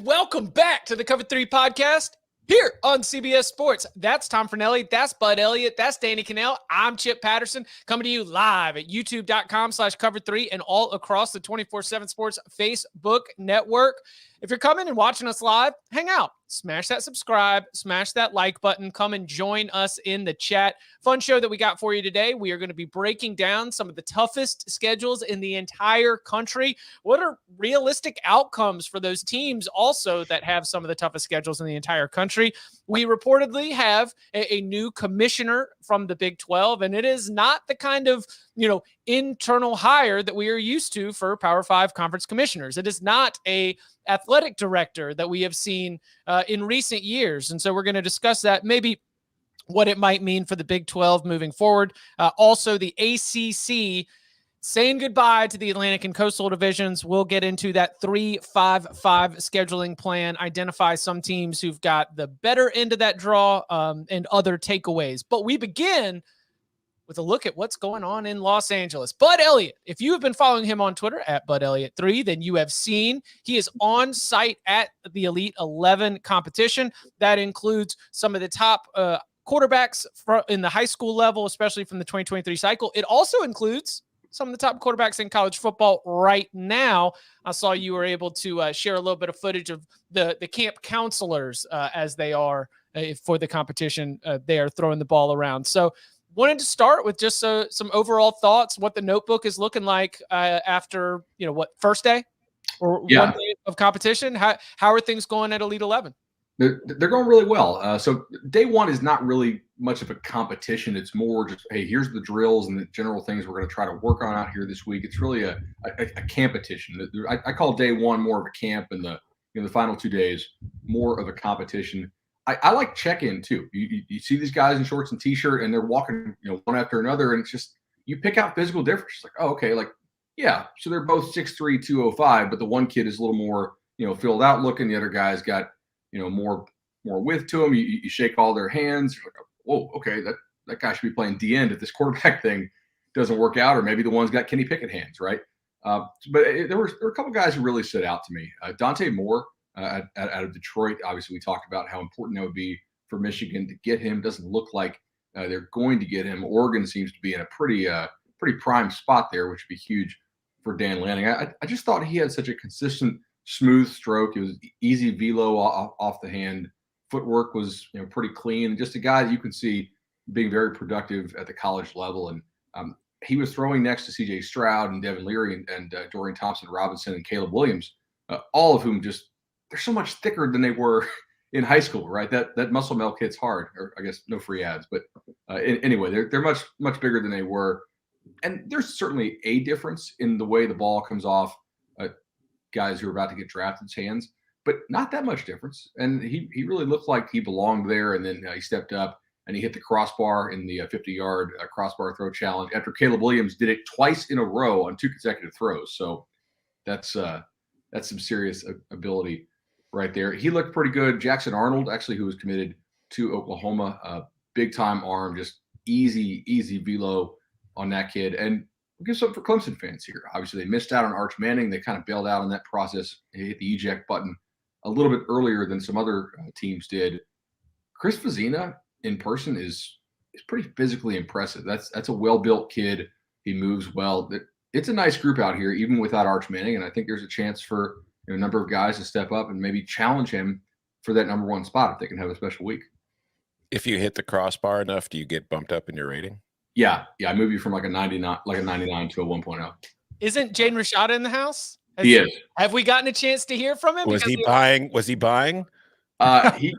welcome back to the Cover 3 podcast here on CBS Sports. That's Tom Fornelli. That's Bud Elliott. That's Danny Cannell. I'm Chip Patterson coming to you live at youtube.com/cover3 and all across the 24/7 Sports Facebook network. If you're coming and watching us live, hang out. Smash that subscribe, smash that like button. Come and join us in the chat. Fun show that we got for you today. We are going to be breaking down some of the toughest schedules in the entire country. What are realistic outcomes for those teams also that have some of the toughest schedules in the entire country? We reportedly have a new commissioner from the Big 12, and it is not the kind of, internal hire that we are used to for Power 5 conference commissioners. It is not a athletic director that we have seen in recent years. And so we're going to discuss that, maybe what it might mean for the Big 12 moving forward. Also, the ACC saying goodbye to the Atlantic and Coastal divisions. We'll get into that 3-5-5 scheduling plan, identify some teams who've got the better end of that draw and other takeaways. But we begin with a look at what's going on in Los Angeles. Bud Elliott, if you have been following him on Twitter at BudElliott3, then you have seen he is on site at the Elite 11 competition. That includes some of the top quarterbacks in the high school level, especially from the 2023 cycle. It also includes some of the top quarterbacks in college football right now. I saw you were able to share a little bit of footage of the camp counselors as they are for the competition. They are throwing the ball around. So wanted to start with just some overall thoughts, what the notebook is looking like after, first day or 1 day of competition. How are things going at Elite 11? They're going really well. So day one is not really much of a competition. It's more just, hey, here's the drills and the general things we're going to try to work on out here this week. It's really a competition. I call day one more of a camp, and the final 2 days more of a competition. I like check-in too. You see these guys in shorts and t-shirt, and they're walking, one after another, and it's just you pick out physical difference. It's like, oh, okay, so they're both 6'3", 205, but the one kid is a little more, filled out looking. The other guy's got, more width to him. You shake all their hands. You're like, whoa, okay, that guy should be playing D-end if this quarterback thing doesn't work out, or maybe the one's got Kenny Pickett hands, right? But there were a couple guys who really stood out to me. Dante Moore. Out of Detroit. Obviously, we talked about how important that would be for Michigan to get him. Doesn't look like they're going to get him. Oregon seems to be in a pretty prime spot there, which would be huge for Dan Lanning. I just thought he had such a consistent, smooth stroke. It was easy velo off the hand. Footwork was pretty clean. Just a guy that you can see being very productive at the college level. And he was throwing next to C.J. Stroud and Devin Leary and Dorian Thompson-Robinson and Caleb Williams, all of whom just they're so much thicker than they were in high school, right? That muscle milk hits hard, or I guess no free ads. But anyway, they're much bigger than they were. And there's certainly a difference in the way the ball comes off guys who are about to get drafted hands, but not that much difference. And he really looked like he belonged there. And then he stepped up and he hit the crossbar in the 50-yard crossbar throw challenge after Caleb Williams did it twice in a row on 2 consecutive throws. So that's some serious ability right there. He looked pretty good. Jackson Arnold, actually, who was committed to Oklahoma, big time arm, just easy velo on that kid. And we'll give something for Clemson fans here. Obviously, they missed out on Arch Manning. They kind of bailed out on that process. They hit the eject button a little bit earlier than some other teams did. Chris Vazina in person is pretty physically impressive. That's a well-built kid. He moves well. It's a nice group out here, even without Arch Manning, and I think there's a chance for a number of guys to step up and maybe challenge him for that number one spot if they can have a special week. If you hit the crossbar enough, do you get bumped up in your rating? Yeah. I move you from like a 99 to a 1.0. Isn't Jaden Rashada in the house? He is. Have we gotten a chance to hear from him? Was he buying? He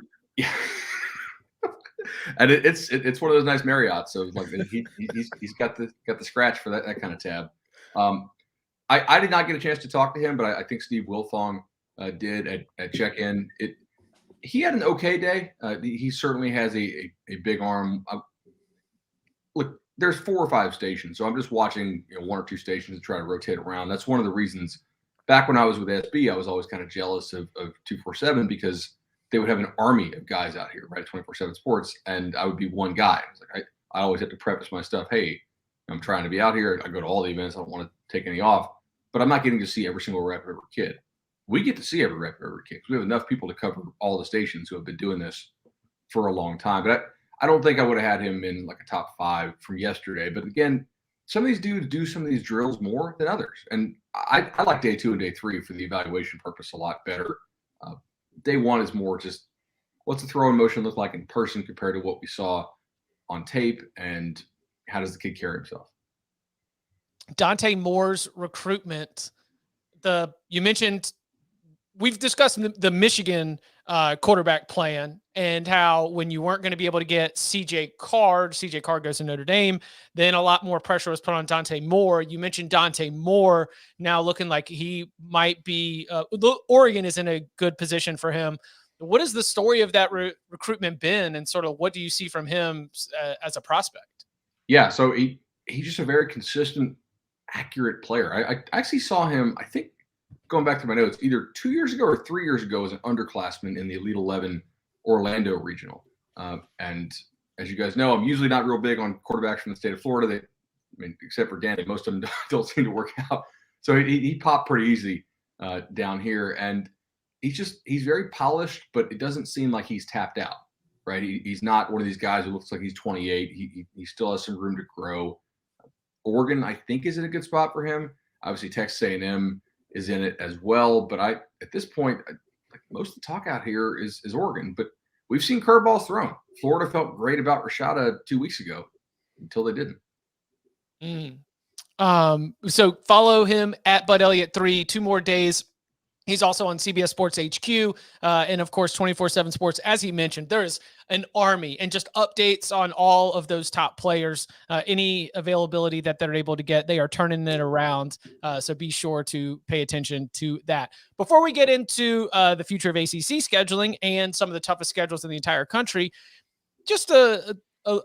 and it's one of those nice Marriotts. So like he's got the scratch for that kind of tab. I did not get a chance to talk to him, but I think Steve Wilfong did at check-in. He had an okay day. He certainly has a big arm. Look, there's 4 or 5 stations, so I'm just watching 1 or 2 stations to try to rotate around. That's one of the reasons. Back when I was with SB, I was always kind of jealous of 247 because they would have an army of guys out here, right? 24/7 Sports, and I would be one guy. I was like, I always have to preface my stuff. Hey, I'm trying to be out here. I go to all the events. I don't want to take any off, but I'm not getting to see every single rep of every kid. we get to see every rep, every kick. We have enough people to cover all the stations who have been doing this for a long time. But I don't think I would have had him in like a top 5 from yesterday. But again, some of these dudes do some of these drills more than others. And I like day 2 and day 3 for the evaluation purpose a lot better. Day 1 is more just what's the throwing motion look like in person compared to what we saw on tape, and how does the kid carry himself? Dante Moore's recruitment. You mentioned we've discussed the Michigan quarterback plan and how when you weren't going to be able to get CJ Card goes to Notre Dame, then a lot more pressure was put on Dante Moore. You mentioned Dante Moore now looking like he might be Oregon is in a good position for him. What has the story of that recruitment been, and sort of what do you see from him as a prospect? Yeah, so he's just a very consistent, accurate player. I actually saw him, I think, going back to my notes, either 2 years ago or 3 years ago as an underclassman in the Elite 11 Orlando Regional. And as you guys know, I'm usually not real big on quarterbacks from the state of Florida. Except for Danny, most of them don't seem to work out. So he popped pretty easy down here. And he's very polished, but it doesn't seem like he's tapped out, right? He's not one of these guys who looks like he's 28. He still has some room to grow. Oregon, I think, is in a good spot for him. Obviously, Texas A&M is in it as well. But at this point, like most of the talk out here is Oregon. But we've seen curveballs thrown. Florida felt great about Rashada 2 weeks ago until they didn't. So follow him at Bud Elliott 3, 2 more days. He's also on CBS Sports HQ and, of course, 24/7 Sports. As he mentioned, there is an army and just updates on all of those top players. Any availability that they're able to get, they are turning it around. So be sure to pay attention to that. Before we get into the future of ACC scheduling and some of the toughest schedules in the entire country, just a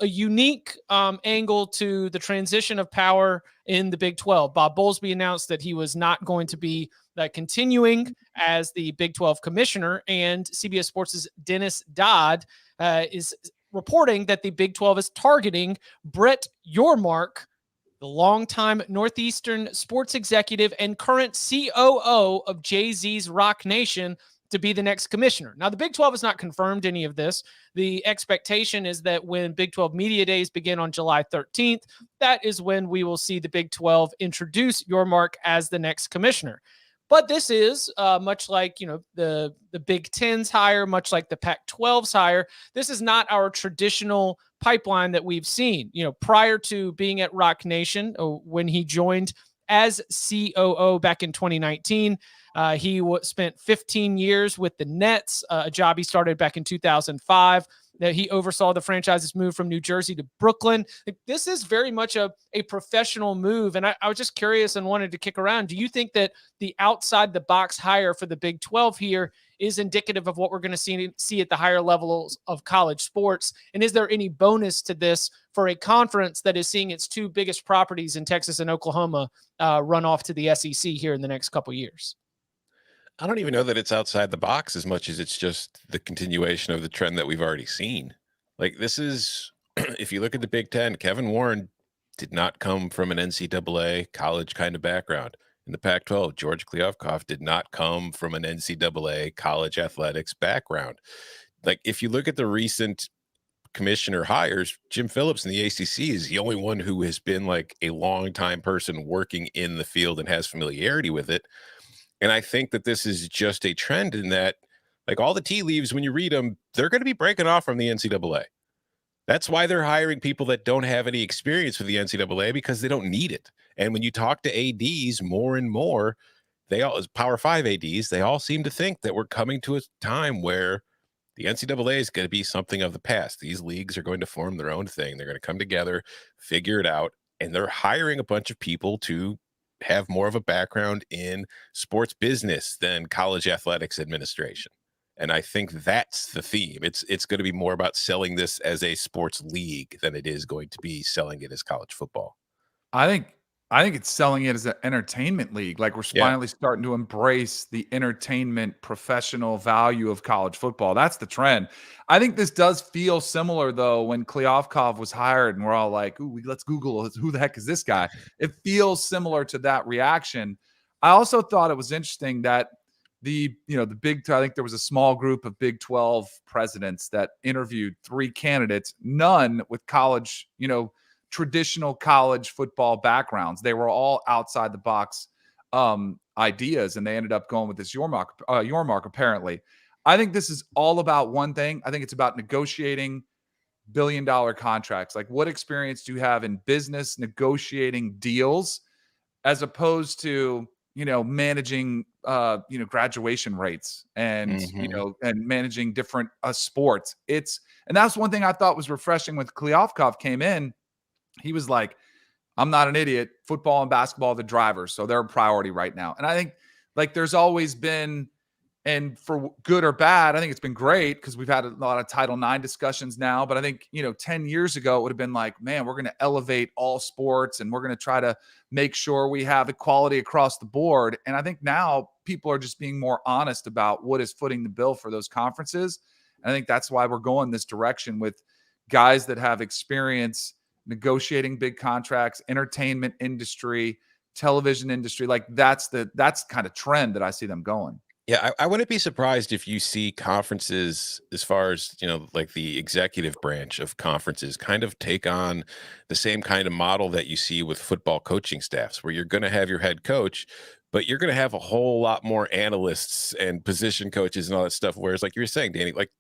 unique angle to the transition of power in the Big 12. Bob Bowlesby announced that he was not going to be continuing as the Big 12 commissioner, and CBS Sports' Dennis Dodd is reporting that the Big 12 is targeting Brett Yormark, the longtime Northeastern sports executive and current COO of Jay-Z's Rock Nation, to be the next commissioner. Now, the Big 12 has not confirmed any of this. The expectation is that when Big 12 Media Days begin on July 13th, that is when we will see the Big 12 introduce Yormark as the next commissioner. But this is much like, the Big Ten's hire, much like the Pac-12's hire. This is not our traditional pipeline that we've seen. Prior to being at Rock Nation, when he joined as COO back in 2019, he spent 15 years with the Nets, a job he started back in 2005. That he oversaw the franchise's move from New Jersey to Brooklyn. This is very much a professional move. And I was just curious and wanted to kick around. Do you think that the outside the box hire for the Big 12 here is indicative of what we're going to see at the higher levels of college sports? And is there any bonus to this for a conference that is seeing its 2 biggest properties in Texas and Oklahoma run off to the SEC here in the next couple of years? I don't even know that it's outside the box as much as it's just the continuation of the trend that we've already seen. Like, this is, if you look at the Big Ten, Kevin Warren did not come from an NCAA college kind of background. In the Pac-12, George Kliavkoff did not come from an NCAA college athletics background. Like, if you look at the recent commissioner hires, Jim Phillips in the ACC is the only one who has been like a longtime person working in the field and has familiarity with it. And I think that this is just a trend in that, like, all the tea leaves, when you read them, they're going to be breaking off from the NCAA. That's why they're hiring people that don't have any experience with the NCAA, because they don't need it. And when you talk to ADs more and more, they all, as Power 5 ADs, they all seem to think that we're coming to a time where the NCAA is going to be something of the past. These leagues are going to form their own thing. They're going to come together, figure it out, and they're hiring a bunch of people to have more of a background in sports business than college athletics administration. And I think that's the theme. It's going to be more about selling this as a sports league than it is going to be selling it as college football. I think it's selling it as an entertainment league. Like, we're finally starting to embrace the entertainment professional value of college football. That's the trend. I think this does feel similar, though, when Kliavkoff was hired and we're all like, ooh, let's Google who the heck is this guy? It feels similar to that reaction. I also thought it was interesting that the I think there was a small group of Big 12 presidents that interviewed 3 candidates, none with college, traditional college football backgrounds. They were all outside the box ideas, and they ended up going with this Yormark apparently. I think this is all about one thing. I think it's about negotiating billion-dollar contracts. Like, what experience do you have in business negotiating deals as opposed to, managing, graduation rates and, and managing different sports. And that's one thing I thought was refreshing when Kliavkoff came in. He was like, I'm not an idiot. Football and basketball are the drivers, so they're a priority right now. And I think, like, there's always been, and for good or bad, I think it's been great because we've had a lot of Title IX discussions now. But I think, 10 years ago, it would have been like, man, we're going to elevate all sports and we're going to try to make sure we have equality across the board. And I think now people are just being more honest about what is footing the bill for those conferences. And I think that's why we're going this direction with guys that have experience negotiating big contracts, entertainment industry, television industry. Like that's kind of trend that I see them going. Yeah, I wouldn't be surprised if you see conferences, as far as, like the executive branch of conferences, kind of take on the same kind of model that you see with football coaching staffs, where you're going to have your head coach, but you're going to have a whole lot more analysts and position coaches and all that stuff. Whereas, like you were saying, Danny, like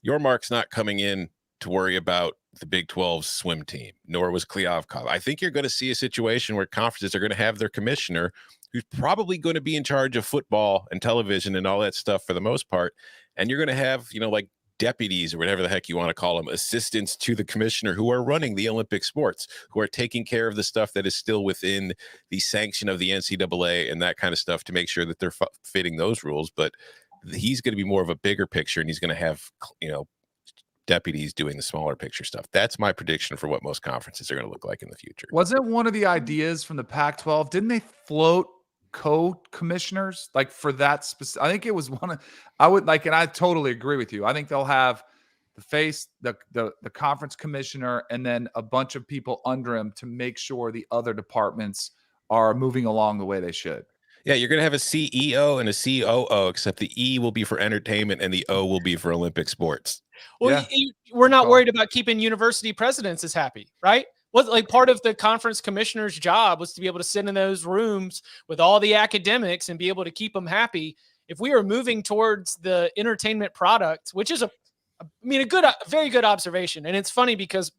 Yormark's not coming in to worry about the Big 12 swim team, nor was Kliavkoff. I think you're going to see a situation where conferences are going to have their commissioner, who's probably going to be in charge of football and television and all that stuff for the most part. And you're going to have, like deputies or whatever the heck you want to call them, assistants to the commissioner who are running the Olympic sports, who are taking care of the stuff that is still within the sanction of the NCAA and that kind of stuff to make sure that they're fitting those rules. But he's going to be more of a bigger picture, and he's going to have, deputies doing the smaller picture stuff. That's my prediction for what most conferences are going to look like in the future. Wasn't one of the ideas from the Pac-12? Didn't they float co-commissioners like for that specific? I think it was one of, I would like, and I totally agree with you. I think they'll have the conference commissioner and then a bunch of people under him to make sure the other departments are moving along the way they should. Yeah, you're going to have a CEO and a COO, except the E will be for entertainment and the O will be for Olympic sports. Well, we're not worried about keeping university presidents as happy, right? What, like, part of the conference commissioner's job was to be able to sit in those rooms with all the academics and be able to keep them happy. If we are moving towards the entertainment product, which is a very good observation. And it's funny because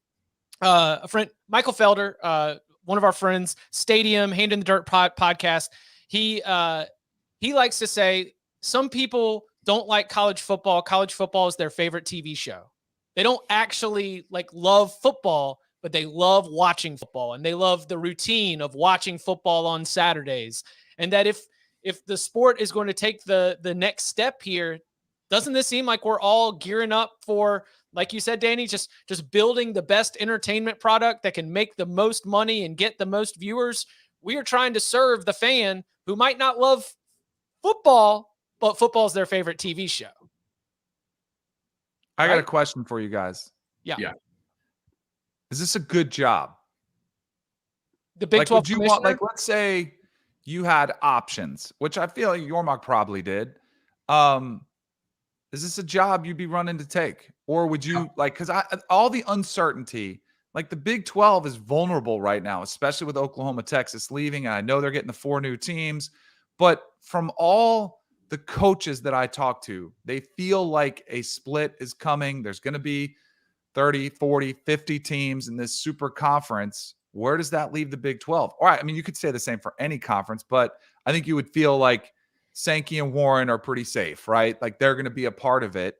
a friend, Michael Felder, one of our friends, Stadium, Hand in the Dirt podcast, he likes to say some people don't like college football. College football is their favorite TV show. They don't actually love football, but they love watching football, and they love the routine of watching football on Saturdays. And that if the sport is going to take the next step here, doesn't this seem like we're all gearing up for, like you said, Danny, just building the best entertainment product that can make the most money and get the most viewers? We are trying to serve the fan who might not love football, but football is their favorite TV show. I got a question for you guys. Yeah. Is this a good job? The Big 12 would you want, let's say you had options, which I feel like Yormark probably did. Is this a job you'd be running to take? Or would you because all the uncertainty, the Big 12 is vulnerable right now, especially with Oklahoma, Texas leaving. And I know they're getting the 4 new teams, but from all the coaches that I talk to, they feel like a split is coming. There's going to be 30, 40, 50 teams in this super conference. Where does that leave the Big 12? All right. I mean, you could say the same for any conference, but I think you would feel like Sankey and Warren are pretty safe, right? Like they're going to be a part of it.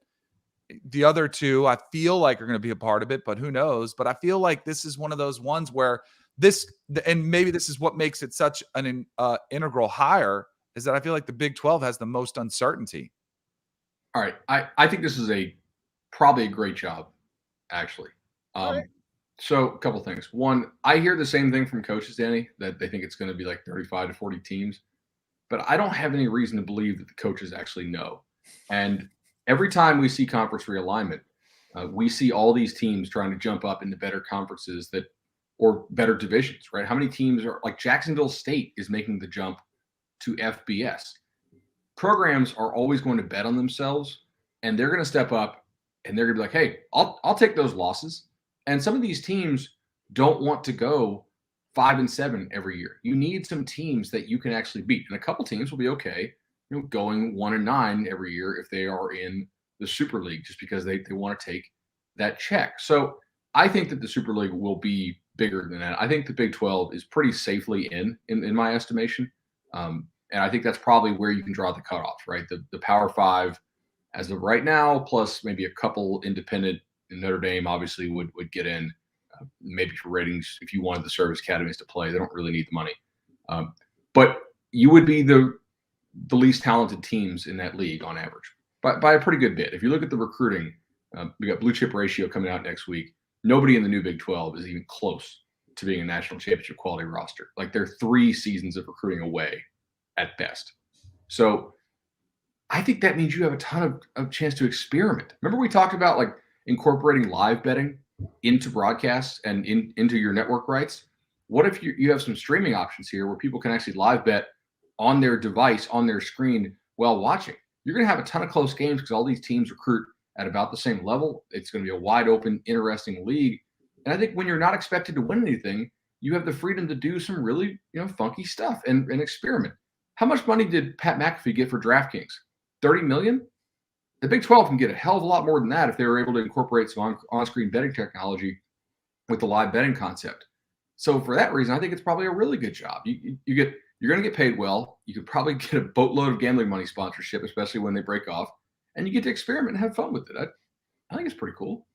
The other two, I feel like are going to be a part of it, but who knows? But I feel like this is one of those ones where and maybe this is what makes it such an integral hire, is that I feel like the Big 12 has the most uncertainty. All right. I think this is probably a great job, actually. So a couple things. One, I hear the same thing from coaches, Danny, that they think it's going to be like 35 to 40 teams. But I don't have any reason to believe that the coaches actually know. And every time we see conference realignment, we see all these teams trying to jump up into better conferences or better divisions, right? How many teams are like Jacksonville State is making the jump to FBS? programs are always going to bet on themselves, and they're going to step up and they're going to be like, hey, I'll take those losses. And some of these teams don't want to go 5-7 every year. You need some teams that you can actually beat. And a couple teams will be okay, going 1-9 every year if they are in the Super League, just because they want to take that check. So I think that the Super League will be bigger than that. I think the Big 12 is pretty safely in my estimation. And I think that's probably where you can draw the cutoff, right? The Power Five as of right now, plus maybe a couple independent. Notre Dame obviously would get in, maybe for ratings if you wanted the service academies to play. They don't really need the money. But you would be the least talented teams in that league on average by a pretty good bit. If you look at the recruiting, we got blue chip ratio coming out next week. Nobody in the new Big 12 is even close to being a national championship quality roster. Like, they're 3 seasons of recruiting away at best. So I think that means you have a ton of chance to experiment. Remember we talked about like incorporating live betting into broadcasts and into your network rights? What if you have some streaming options here where people can actually live bet on their device, on their screen while watching? You're going to have a ton of close games because all these teams recruit at about the same level. It's going to be a wide open, interesting league. And I think when you're not expected to win anything, you have the freedom to do some really, funky stuff and experiment. How much money did Pat McAfee get for DraftKings? $30 million? The Big 12 can get a hell of a lot more than that if they were able to incorporate some on-screen betting technology with the live betting concept. So for that reason, I think it's probably a really good job. You're going to get paid well. You could probably get a boatload of gambling money sponsorship, especially when they break off, and you get to experiment and have fun with it. I think it's pretty cool.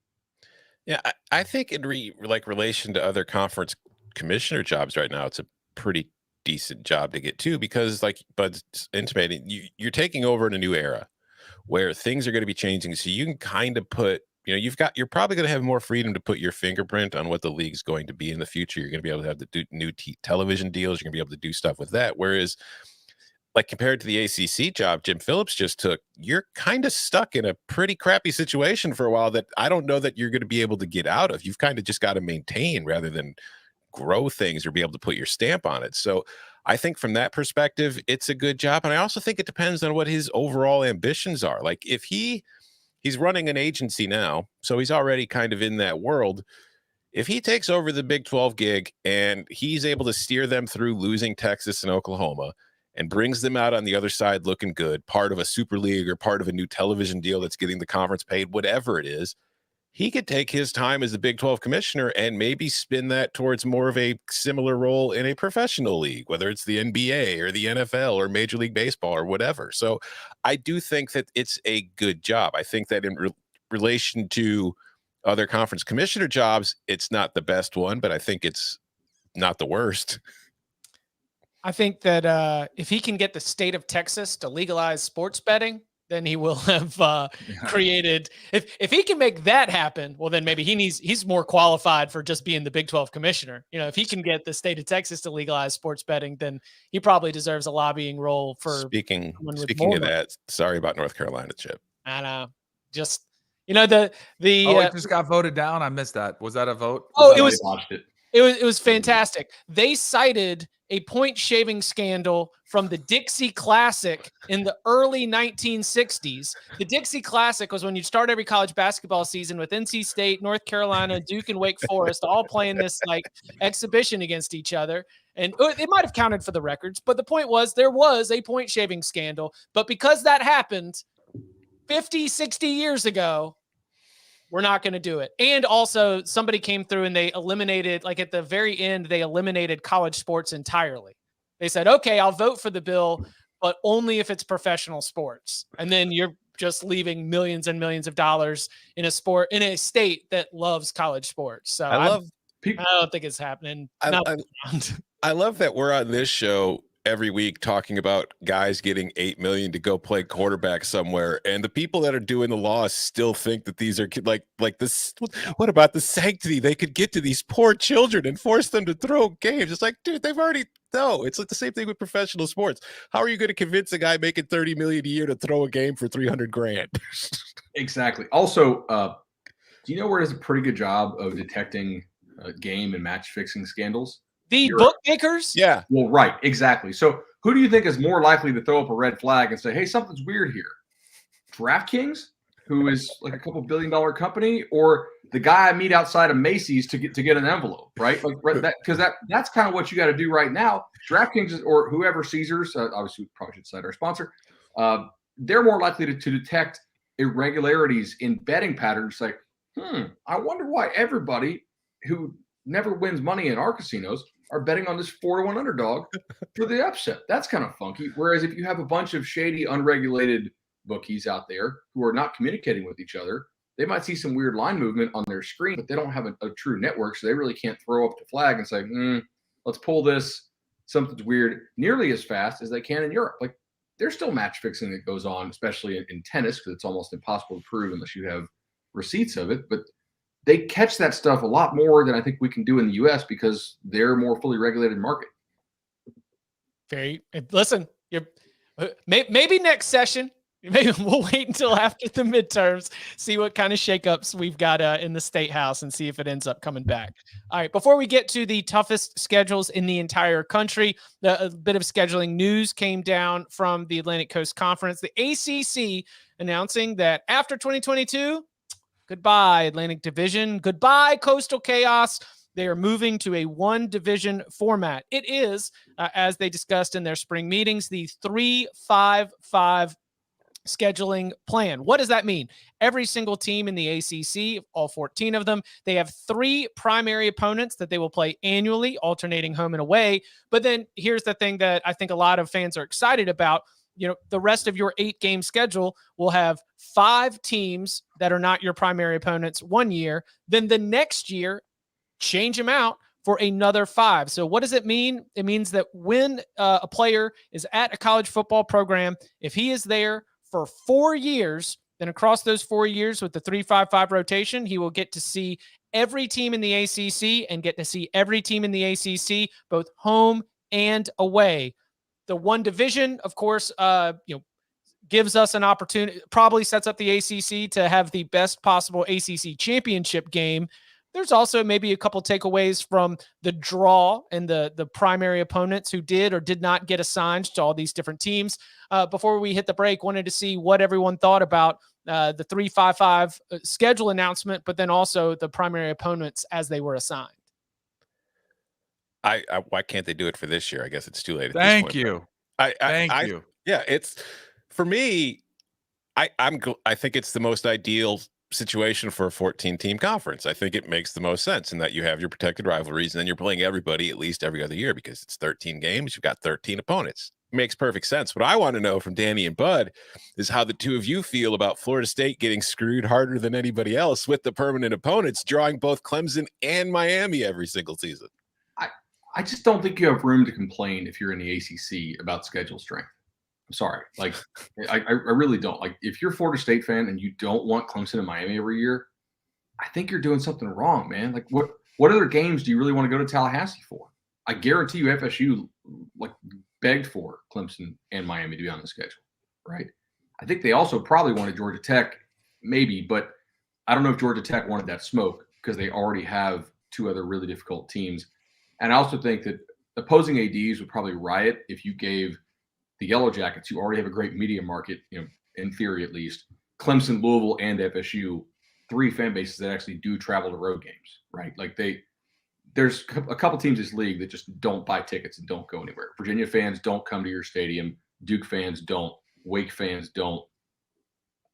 Yeah, I think in relation to other conference commissioner jobs right now, it's a pretty decent job to get to, because like Bud's intimating, you're taking over in a new era where things are going to be changing. So you can kind of put, you're probably going to have more freedom to put your fingerprint on what the league's going to be in the future. You're going to be able to have the new television deals. You're going to be able to do stuff with that. Whereas, like, compared to the ACC job Jim Phillips just took, you're kind of stuck in a pretty crappy situation for a while that I don't know that you're going to be able to get out of. You've kind of just got to maintain rather than grow things or be able to put your stamp on it. So I think from that perspective, it's a good job. And I also think it depends on what his overall ambitions are. Like, if he's running an agency now, so he's already kind of in that world. If he takes over the Big 12 gig and he's able to steer them through losing Texas and Oklahoma and brings them out on the other side looking good, part of a Super League or part of a new television deal that's getting the conference paid, whatever it is, he could take his time as the Big 12 commissioner and maybe spin that towards more of a similar role in a professional league, whether it's the NBA or the NFL or Major League Baseball or whatever. So I do think that it's a good job. I think that in relation to other conference commissioner jobs, it's not the best one, but I think it's not the worst. I think that if he can get the state of Texas to legalize sports betting, then he will have created. If he can make that happen, well, then maybe he's more qualified for just being the Big 12 commissioner. If he can get the state of Texas to legalize sports betting, then he probably deserves a lobbying role for. Speaking of that, sorry about North Carolina, Chip. I know, just the it just got voted down. I missed that. Was that a vote? It was fantastic. They cited a point shaving scandal from the Dixie Classic in the early 1960s. The Dixie Classic was when you'd start every college basketball season with NC State, North Carolina, Duke, and Wake Forest all playing this like exhibition against each other. And it might have counted for the records, but the point was there was a point shaving scandal. But because that happened 50, 60 years ago, we're not going to do it. And also somebody came through and they eliminated, like at the very end, they eliminated college sports entirely. They said, okay, I'll vote for the bill, but only if it's professional sports. And then you're just leaving millions and millions of dollars in a state that loves college sports. So I don't think it's happening. I love that we're on this show every week talking about guys getting $8 million to go play quarterback somewhere, and the people that are doing the laws still think that these are like this. What about the sanctity? They could get to these poor children and force them to throw games. It's like, dude, they've already it's like the same thing with professional sports. How are you going to convince a guy making $30 million a year to throw a game for $300,000? Exactly. Also, do you know where does a pretty good job of detecting game and match fixing scandals? The bookmakers? Yeah. Well, right. Exactly. So who do you think is more likely to throw up a red flag and say, hey, something's weird here? DraftKings, who is like a couple $1 billion company, or the guy I meet outside of Macy's to get an envelope, right? Like that, because that's kind of what you got to do right now. DraftKings or whoever, Caesars, obviously we probably should cite our sponsor. They're more likely to detect irregularities in betting patterns. Like, I wonder why everybody who never wins money in our casinos are betting on this 4-1 underdog for the upset. That's kind of funky. Whereas if you have a bunch of shady, unregulated bookies out there who are not communicating with each other, they might see some weird line movement on their screen, but they don't have a true network, so they really can't throw up the flag and say, let's pull this, something's weird, nearly as fast as they can in Europe. Like, there's still match fixing that goes on, especially in tennis, because it's almost impossible to prove unless you have receipts of it. But they catch that stuff a lot more than I think we can do in the U.S. because they're a more fully regulated market. Listen, maybe next session. Maybe we'll wait until after the midterms, see what kind of shakeups we've got in the State House and see if it ends up coming back. All right, before we get to the toughest schedules in the entire country, a bit of scheduling news came down from the Atlantic Coast Conference. The ACC announcing that after 2022, goodbye Atlantic Division, goodbye Coastal Chaos. They are moving to a one-division format. It is, as they discussed in their spring meetings, the 3-5-5 scheduling plan. What does that mean? Every single team in the ACC, all 14 of them, they have 3 primary opponents that they will play annually, alternating home and away. But then here's the thing that I think a lot of fans are excited about. You know, the rest of your 8-game schedule will have 5 teams that are not your primary opponents one year. Then the next year, change them out for another 5. So what does it mean? It means that when a player is at a college football program, if he is there for 4 years, then across those 4 years with the 3-5-5 rotation, he will get to see every team in the ACC and get to see every team in the ACC, both home and away. The one division, of course, gives us an opportunity, probably sets up the ACC to have the best possible ACC championship game. There's also maybe a couple takeaways from the draw and the primary opponents who did or did not get assigned to all these different teams. Before we hit the break, wanted to see what everyone thought about the 3-5-5 schedule announcement, but then also the primary opponents as they were assigned. Why can't they do it for this year? I guess it's too late. Thank you. Thank you. Yeah, it's for me. I think it's the most ideal situation for a 14-team conference. I think it makes the most sense in that you have your protected rivalries and then you're playing everybody at least every other year because it's 13 games. You've got 13 opponents. It makes perfect sense. What I want to know from Danny and Bud is how the two of you feel about Florida State getting screwed harder than anybody else with the permanent opponents, drawing both Clemson and Miami every single season. I just don't think you have room to complain if you're in the ACC about schedule strength. I'm sorry. Like, I really don't. Like, if you're a Florida State fan and you don't want Clemson and Miami every year, I think you're doing something wrong, man. Like, what other games do you really want to go to Tallahassee for? I guarantee you FSU, like, begged for Clemson and Miami to be on the schedule, right? I think they also probably wanted Georgia Tech, maybe, but I don't know if Georgia Tech wanted that smoke because they already have 2 other really difficult teams. And I also think that opposing ADs would probably riot if you gave the Yellow Jackets, who already have a great media market, in theory at least, Clemson, Louisville, and FSU, 3 fan bases that actually do travel to road games, right? Like there's a couple teams in this league that just don't buy tickets and don't go anywhere. Virginia fans don't come to your stadium. Duke fans don't. Wake fans don't.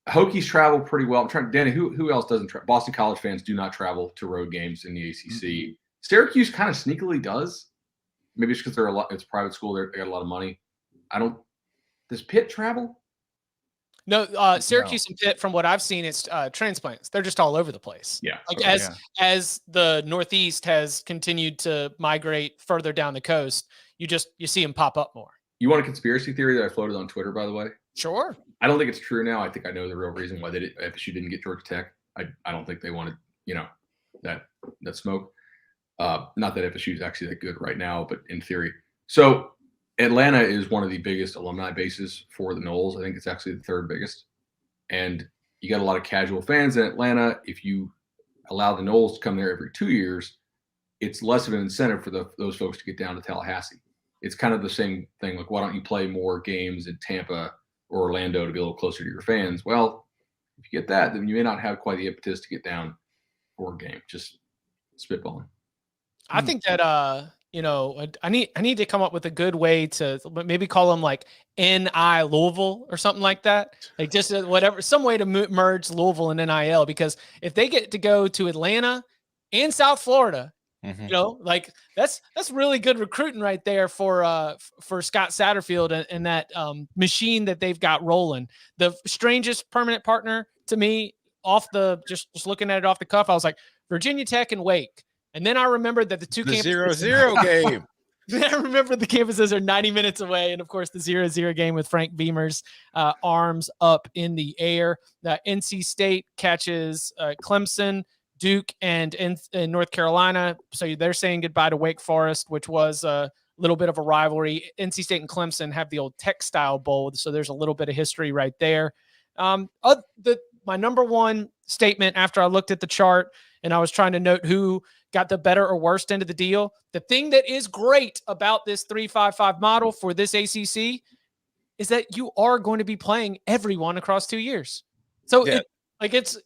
Hokies travel pretty well. I'm trying, Danny, who else doesn't travel? Boston College fans do not travel to road games in the ACC. Mm-hmm. Syracuse kind of sneakily does. Maybe it's because it's a private school. They got a lot of money. Does Pitt travel? No, Syracuse and Pitt, from what I've seen, it's transplants. They're just all over the place. Yeah. Like as the Northeast has continued to migrate further down the coast, you see them pop up more. You want a conspiracy theory that I floated on Twitter, by the way? Sure. I don't think it's true now. I think I know the real reason why FSU didn't get Georgia Tech. I don't think they wanted, that smoke. Not that FSU is actually that good right now, but in theory. So Atlanta is one of the biggest alumni bases for the Noles. I think it's actually the 3rd biggest. And you got a lot of casual fans in Atlanta. If you allow the Noles to come there every 2 years, it's less of an incentive for those folks to get down to Tallahassee. it's kind of the same thing. Like, why don't you play more games in Tampa or Orlando to be a little closer to your fans? Well, if you get that, then you may not have quite the impetus to get down for a game. Just spitballing. I think that I need to come up with a good way to maybe call them like NI Louisville or something like that. Like just whatever, some way to merge Louisville and NIL, because if they get to go to Atlanta and South Florida, like that's really good recruiting right there for Scott Satterfield and that machine that they've got rolling. The strangest permanent partner to me off the just looking at it off the cuff, I was like Virginia Tech and Wake. And then I remembered that the 0-0 game. I remember the campuses are 90 minutes away. And of course, the 0-0 game with Frank Beamer's arms up in the air. NC State catches Clemson, Duke, and in North Carolina. So they're saying goodbye to Wake Forest, which was a little bit of a rivalry. NC State and Clemson have the old Textile Bowl. So there's a little bit of history right there. My number one statement after I looked at the chart and I was trying to note who got the better or worst end of the deal. The thing that is great about this 3-5-5 model for this ACC is that you are going to be playing everyone across 2 years. So it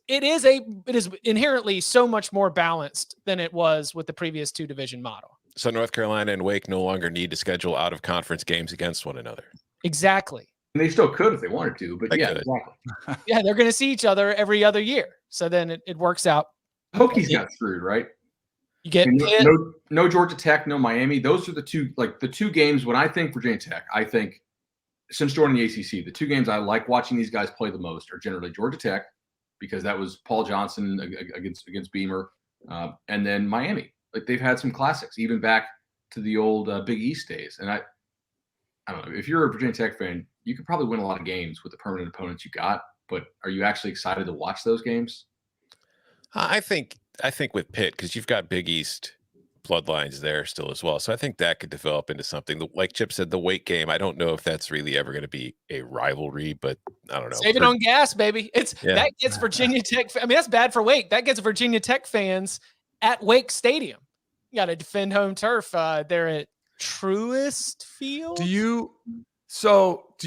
is inherently so much more balanced than it was with the previous 2-division model. So North Carolina and Wake no longer need to schedule out of conference games against one another. Exactly. And they still could if they wanted to, but They could. Exactly. Yeah, they're going to see each other every other year. So then it works out. Hokies got screwed, right? You get no Georgia Tech, no Miami. Those are the two games when I think Virginia Tech, I think since joining the ACC, the two games I like watching these guys play the most are generally Georgia Tech, because that was Paul Johnson against Beamer, and then Miami. Like, they've had some classics, even back to the old Big East days. And I don't know, if you're a Virginia Tech fan, you could probably win a lot of games with the permanent opponents you got, but are you actually excited to watch those games? I think with Pitt, because you've got Big East bloodlines there still as well. So I think that could develop into something. Like Chip said, the Wake game, I don't know if that's really ever going to be a rivalry, but I don't know. Save it on gas, baby. That gets Virginia Tech. I mean, that's bad for Wake. That gets Virginia Tech fans at Wake Stadium. You got to defend home turf there at Truist Field. Do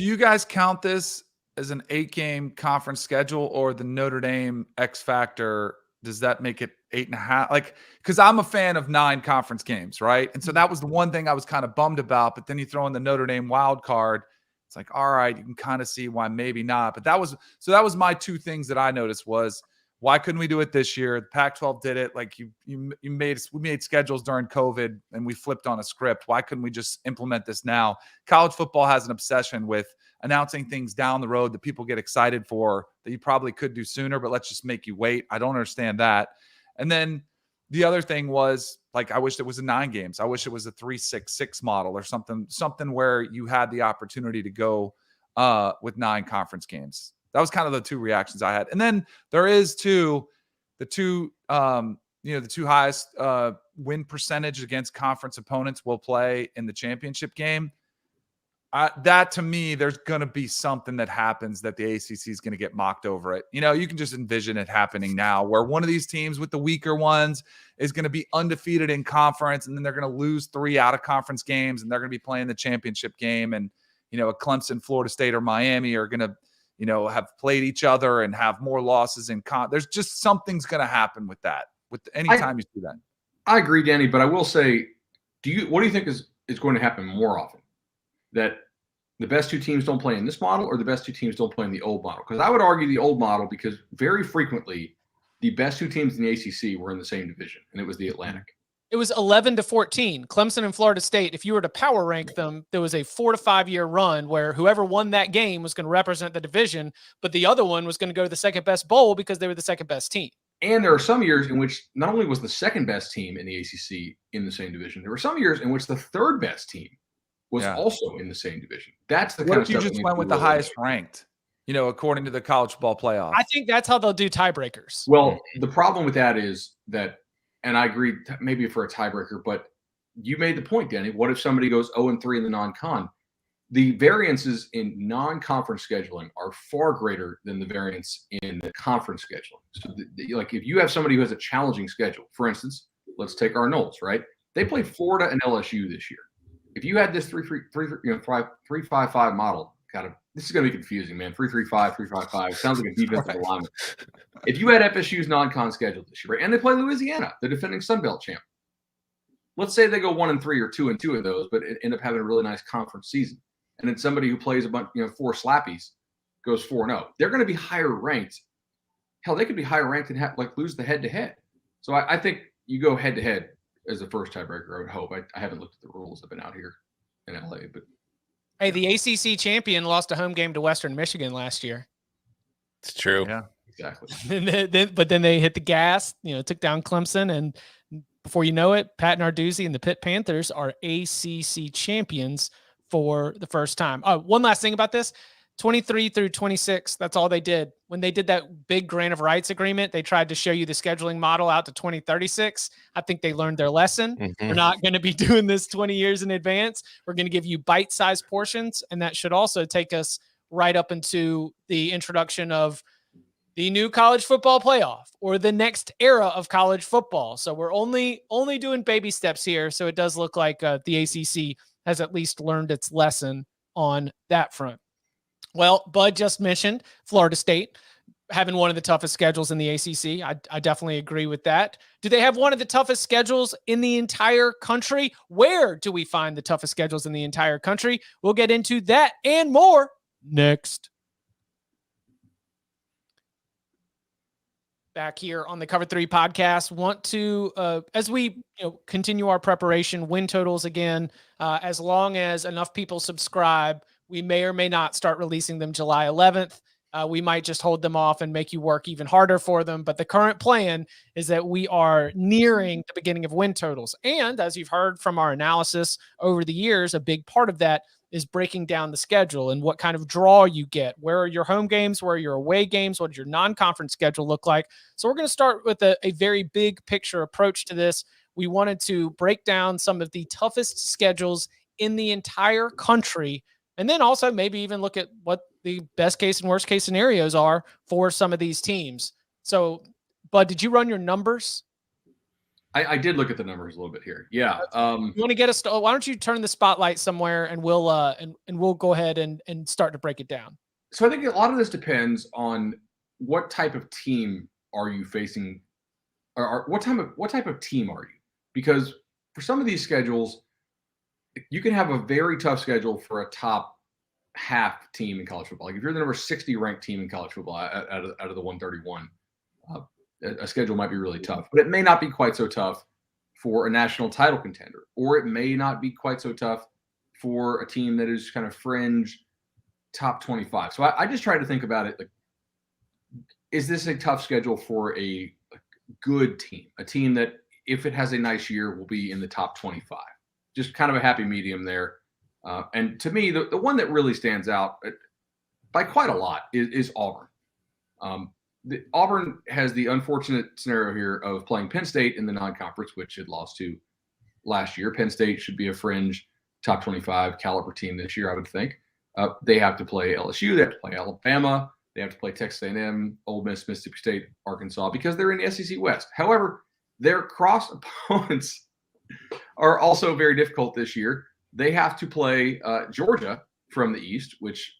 you guys count this as an 8-game conference schedule, or the Notre Dame X Factor? Does that make it 8.5? Like, because I'm a fan of 9 conference games, right? And so that was the one thing I was kind of bummed about. But then you throw in the Notre Dame wild card. It's like, all right, you can kind of see why maybe not. But that was my two things that I noticed was, why couldn't we do it this year? The Pac-12 did it. Like we made schedules during COVID and we flipped on a script. Why couldn't we just implement this now? College football has an obsession with announcing things down the road that people get excited for that you probably could do sooner, but let's just make you wait. I don't understand that. And then the other thing was, like, I wish it was a 9 games. I wish it was a 3-6-6 model or something where you had the opportunity to go with 9 conference games. That was kind of the two reactions I had. And then there is the two highest win percentage against conference opponents will play in the championship game. That, to me, there's going to be something that happens that the ACC is going to get mocked over it. You can just envision it happening now, where one of these teams with the weaker ones is going to be undefeated in conference, and then they're going to lose 3 out of conference games, and they're going to be playing the championship game. And, a Clemson, Florida State, or Miami are going to, have played each other and have more losses in there's just something's going to happen with that. Anytime you see that. I agree, Danny, but I will say, what do you think is going to happen more often? That the best 2 teams don't play in this model, or the best 2 teams don't play in the old model? Because I would argue the old model, because very frequently the best 2 teams in the ACC were in the same division, and it was the Atlantic. It was 11-14. Clemson and Florida State, if you were to power rank them, there was a 4 to 5 year run where whoever won that game was going to represent the division, but the other one was going to go to the second best bowl because they were the second best team. And there are some years in which not only was the second best team in the ACC in the same division, there were some years in which the third best team was also in the same division. That's the kind of stuff. What if you just went with the highest ranked, according to the college football playoff? I think that's how they'll do tiebreakers. Well, the problem with that is that, and I agree, maybe for a tiebreaker, but you made the point, Danny. What if somebody goes 0-3 in the non-con? The variances in non-conference scheduling are far greater than the variance in the conference scheduling. So, like, if you have somebody who has a challenging schedule, for instance, let's take our Noles, right? They played Florida and LSU this year. if you had this 3-5-5 model, this is going to be confusing, man. 3-3-5, 3-5-5. It sounds like a defensive alignment. If you had FSU's non-con schedule this year, right, and they play Louisiana, the defending Sun Belt champ. Let's say they go 1-3 or 2-2 of those, but end up having a really nice conference season. And then somebody who plays a bunch, 4 slappies goes 4-0. They're going to be higher ranked. Hell, they could be higher ranked and lose the head-to-head. So I think you go head-to-head as the first tiebreaker, I would hope. I haven't looked at the rules. I've been out here in LA, but hey, the ACC champion lost a home game to Western Michigan last year. It's true. Yeah, exactly. But then they hit the gas, took down Clemson, and before you know it, Pat Narduzzi and the Pitt Panthers are ACC champions for the first time. Oh, one last thing about this. 23 through 26, that's all they did. When they did that big grant of rights agreement, they tried to show you the scheduling model out to 2036. I think they learned their lesson. Mm-hmm. We're not going to be doing this 20 years in advance. We're going to give you bite-sized portions, and that should also take us right up into the introduction of the new college football playoff or the next era of college football. So we're only doing baby steps here. So it does look like the ACC has at least learned its lesson on that front. Well, Bud just mentioned Florida State having one of the toughest schedules in the ACC. I definitely agree with that. Do they have one of the toughest schedules in the entire country? Where do we find the toughest schedules in the entire country? We'll get into that and more next. Back here on the Cover 3 podcast, want to, as we continue our preparation, win totals again, as long as enough people subscribe, we may or may not start releasing them July 11th. We might just hold them off and make you work even harder for them. But the current plan is that we are nearing the beginning of win totals. And as you've heard from our analysis over the years, a big part of that is breaking down the schedule and what kind of draw you get. Where are your home games? Where are your away games? What does your non-conference schedule look like? So we're going to start with a very big picture approach to this. We wanted to break down some of the toughest schedules in the entire country, and then also maybe even look at what the best case and worst case scenarios are for some of these teams. So, Bud, did you run your numbers? I did look at the numbers a little bit here. Yeah. You want to get us? Why don't you turn the spotlight somewhere, and we'll we'll go ahead and start to break it down. So I think a lot of this depends on what type of team are you facing, or what type of team are you? Because for some of these schedules, you can have a very tough schedule for a top half team in college football. Like if you're the number 60 ranked team in college football out of the 131, a schedule might be really tough, but it may not be quite so tough for a national title contender, or it may not be quite so tough for a team that is kind of fringe top 25. So I just try to think about it like, is this a tough schedule for a good team, a team that if it has a nice year will be in the top 25? Just kind of a happy medium there. And to me, the one that really stands out by quite a lot is Auburn. Auburn has the unfortunate scenario here of playing Penn State in the non-conference, which it lost to last year. Penn State should be a fringe top 25 caliber team this year, I would think. They have to play LSU. They have to play Alabama. They have to play Texas A&M, Ole Miss, Mississippi State, Arkansas, because they're in the SEC West. However, their cross opponents are also very difficult this year. They have to play Georgia from the East, which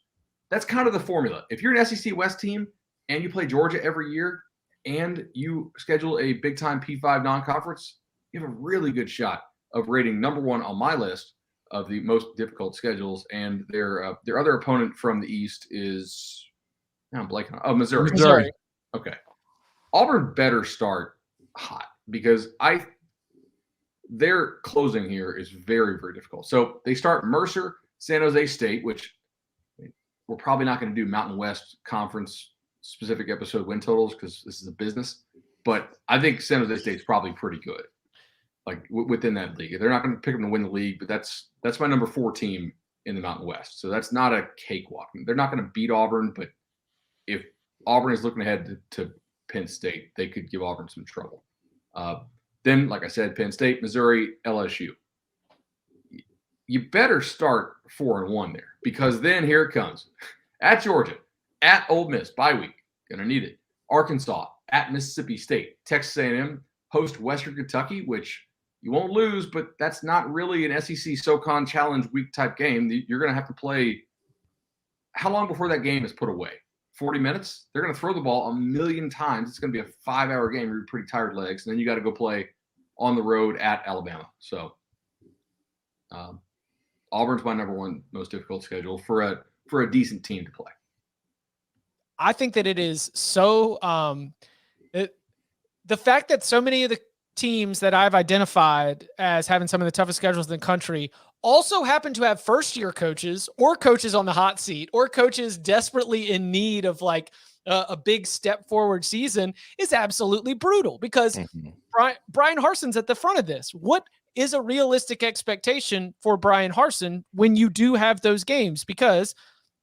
that's kind of the formula. If you're an SEC West team and you play Georgia every year and you schedule a big-time P5 non-conference, you have a really good shot of rating number one on my list of the most difficult schedules. And their other opponent from the East is I'm blanking on Missouri. Okay. Auburn better start hot because their closing here is very, very difficult. So they start Mercer, San Jose State, which we're probably not going to do Mountain West Conference specific episode win totals because this is a business. But I think San Jose State's probably pretty good, like within that league. They're not going to pick them to win the league, but that's my number 4 team in the Mountain West. So that's not a cakewalk. They're not going to beat Auburn, but if Auburn is looking ahead to Penn State, they could give Auburn some trouble. Then, like I said, Penn State, Missouri, LSU. You better start 4-1 there because then here it comes. At Georgia, at Ole Miss, bye week, gonna need it. Arkansas, at Mississippi State, Texas A&M, host Western Kentucky, which You won't lose, but that's not really an SEC SoCon Challenge week type game. You're going to have to play. How long before that game is put away? 40 minutes? They're going to throw the ball a million times. It's going to be a 5-hour game. You're pretty tired legs. And then you got to go play on the road at Alabama. So Auburn's my number one most difficult schedule for a decent team to play. I think that it is so the fact that so many of the teams that I've identified as having some of the toughest schedules in the country also happen to have first-year coaches or coaches on the hot seat or coaches desperately in need of like a big step forward season is absolutely brutal because Brian Harsin's at the front of this. What is a realistic expectation for Brian Harsin when you do have those games? Because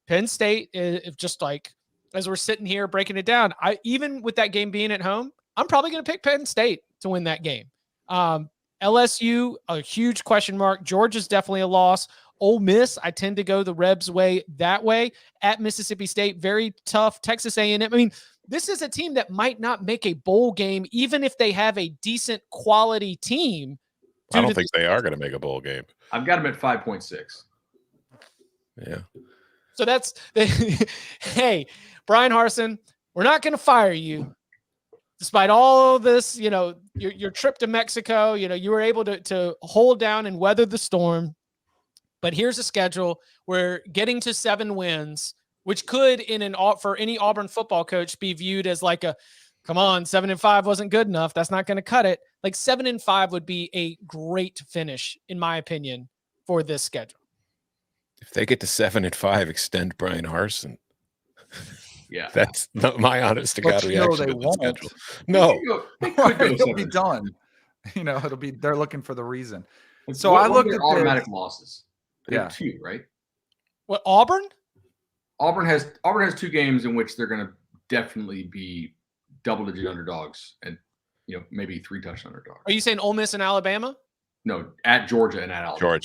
Penn State, if just like as we're sitting here breaking it down, even with that game being at home, I'm probably going to pick Penn State to win that game. LSU, a huge question mark. Georgia's definitely a loss. Ole Miss, I tend to go the Rebs way that way. At Mississippi State, very tough. Texas A&M. I mean, this is a team that might not make a bowl game, even if they have a decent quality team. I don't think they are going to make a bowl game. I've got them at 5.6. Yeah. So that's hey, Brian Harsin, we're not going to fire you. Despite all of this, your trip to Mexico, you were able to hold down and weather the storm. But here's a schedule where getting to 7 wins, which could for any Auburn football coach be viewed as like come on, 7-5 wasn't good enough. That's not going to cut it. Like 7-5 would be a great finish, in my opinion, for this schedule. If they get to 7-5, extend Brian Harsin. Yeah, that's not my honest to God reaction to the schedule. No, it'll be done. It'll be. They're looking for the reason. So I looked at automatic losses. They Yeah, have 2, right? What, Auburn? Auburn has 2 games in which they're going to definitely be double-digit underdogs and maybe 3 touchdown underdogs. Are you saying Ole Miss and Alabama? No, at Georgia and at Alabama.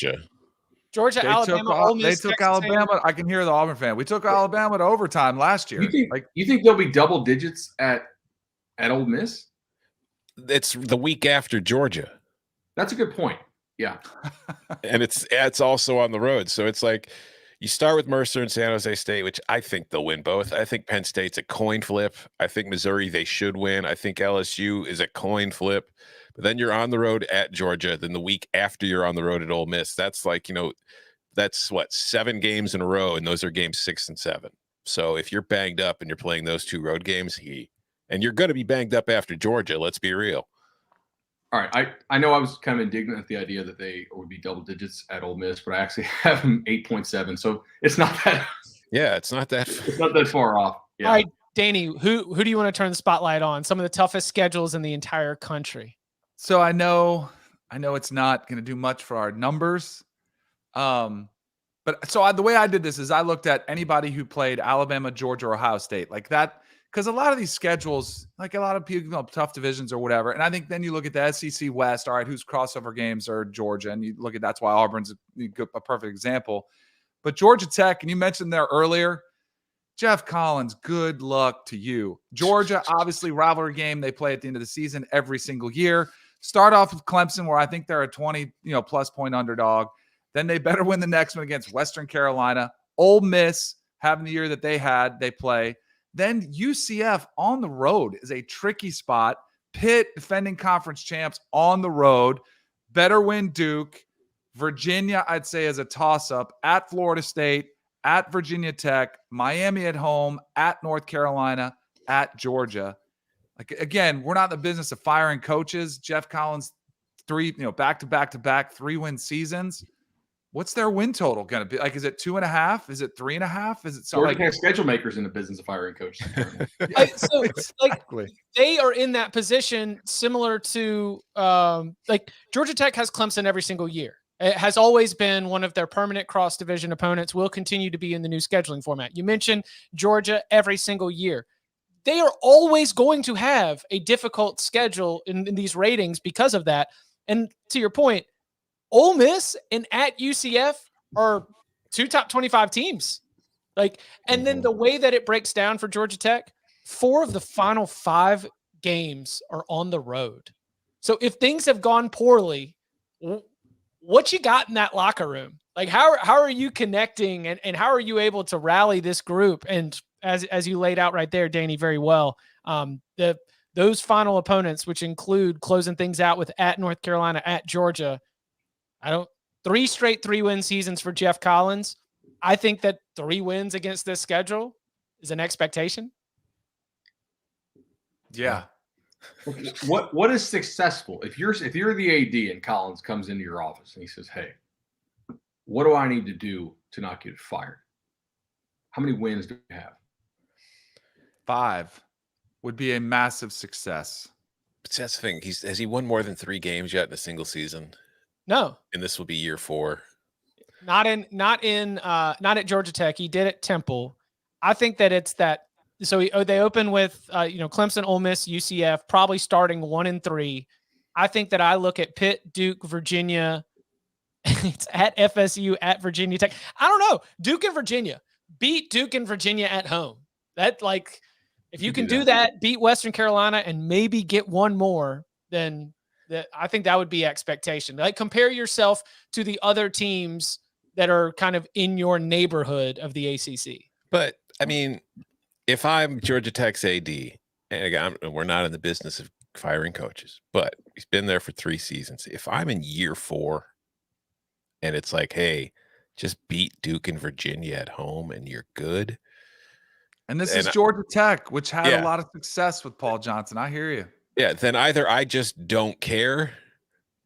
Georgia, Alabama, Ole Miss, they took Texas Alabama. A&M. I can hear the Auburn fan. We took Alabama to overtime last year. You think they'll be double digits at Ole Miss? It's the week after Georgia. That's a good point. Yeah. And it's also on the road. So it's like you start with Mercer and San Jose State, which I think they'll win both. I think Penn State's a coin flip. I think Missouri, they should win. I think LSU is a coin flip. But then you're on the road at Georgia. Then the week after you're on the road at Ole Miss. That's like, that's 7 games in a row. And those are games 6 and 7. So if you're banged up and you're playing those 2 road games, and you're going to be banged up after Georgia, let's be real. All right. I know I was kind of indignant at the idea that they would be double digits at Ole Miss, but I actually have them 8.7. So it's not that. Yeah, it's not that far off. Yeah. All right, Danny, who do you want to turn the spotlight on? Some of the toughest schedules in the entire country. So I know it's not going to do much for our numbers. But the way I did this is I looked at anybody who played Alabama, Georgia, or Ohio State like that. Because a lot of these schedules, like a lot of people, tough divisions or whatever. And I think then you look at the SEC West, all right, whose crossover games are Georgia. And you look at that's why Auburn's a perfect example. But Georgia Tech, and you mentioned there earlier, Jeff Collins, good luck to you. Georgia, obviously, rivalry game. They play at the end of the season every single year. Start off with Clemson, where I think they're a 20 plus point underdog. Then they better win the next one against Western Carolina. Ole Miss, having the year that they had, they play. Then UCF on the road is a tricky spot. Pitt, defending conference champs, on the road. Better win Duke. Virginia, I'd say, is a toss-up. At Florida State, at Virginia Tech, Miami at home, at North Carolina, at Georgia. Like, again, we're not in the business of firing coaches. Jeff Collins, 3, back-to-back 3-win seasons. What's their win total going to be? Like, is it 2.5? Is it 3.5? Is it something like schedule makers in the business of hiring coaches? So, exactly. They are in that position similar to Georgia Tech has Clemson every single year. It has always been one of their permanent cross-division opponents, will continue to be in the new scheduling format. You mentioned Georgia every single year. They are always going to have a difficult schedule in these ratings because of that. And to your point, Ole Miss and at UCF are 2 top 25 teams. And then the way that it breaks down for Georgia Tech, 4 of the final 5 games are on the road. So if things have gone poorly, what you got in that locker room? Like, how are you connecting and how are you able to rally this group? And as you laid out right there, Danny, very well, those final opponents, which include closing things out with at North Carolina, at Georgia, 3 straight 3-win seasons for Geoff Collins. I think that 3 wins against this schedule is an expectation. Yeah. What is successful? If you're the AD and Collins comes into your office and he says, "Hey, what do I need to do to not get fired?" How many wins do you have? 5 would be a massive success. But that's the thing. Has he won more than 3 games yet in a single season? No. And this will be year 4. Not at Georgia Tech. He did at Temple. I think that it's that. So they open with Clemson, Ole Miss, UCF, probably starting 1-3. I think that I look at Pitt, Duke, Virginia. It's at FSU, at Virginia Tech. I don't know. Duke and Virginia. Beat Duke and Virginia at home. That, like, if you can do that, beat Western Carolina and maybe get one more, then I think that would be expectation. Like, compare yourself to the other teams that are kind of in your neighborhood of the ACC. But I mean, if I'm Georgia Tech's AD, and again, we're not in the business of firing coaches, but he's been there for 3 seasons. If I'm in year 4 and it's like, hey, just beat Duke and Virginia at home and you're good. And this is Georgia Tech, which had a lot of success with Paul Johnson. I hear you. Yeah. Then either I just don't care,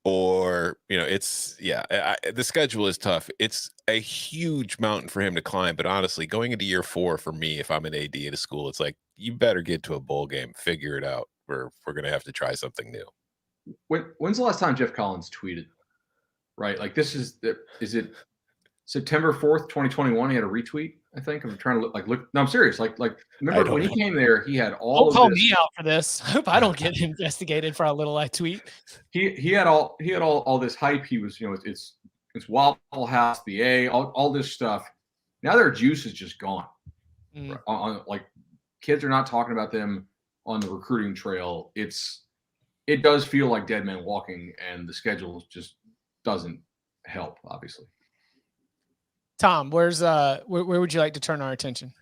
or, the schedule is tough. It's a huge mountain for him to climb. But honestly, going into year 4 for me, if I'm an AD at a school, it's like, you better get to a bowl game, figure it out. We're going to have to try something new. When's the last time Geoff Collins tweeted? Right. Like, is it September 4th, 2021? He had a retweet, I think. I'm trying to look. No, I'm serious. Like, remember when he came there, he had all. Don't call me out for this. I hope I don't get investigated for a little I tweet. He had all this hype. He was, it's Waffle House, the A, all this stuff. Now their juice is just gone. Like, kids are not talking about them on the recruiting trail. It does feel like dead men walking, and the schedule just doesn't help, obviously. Tom, where would you like to turn our attention?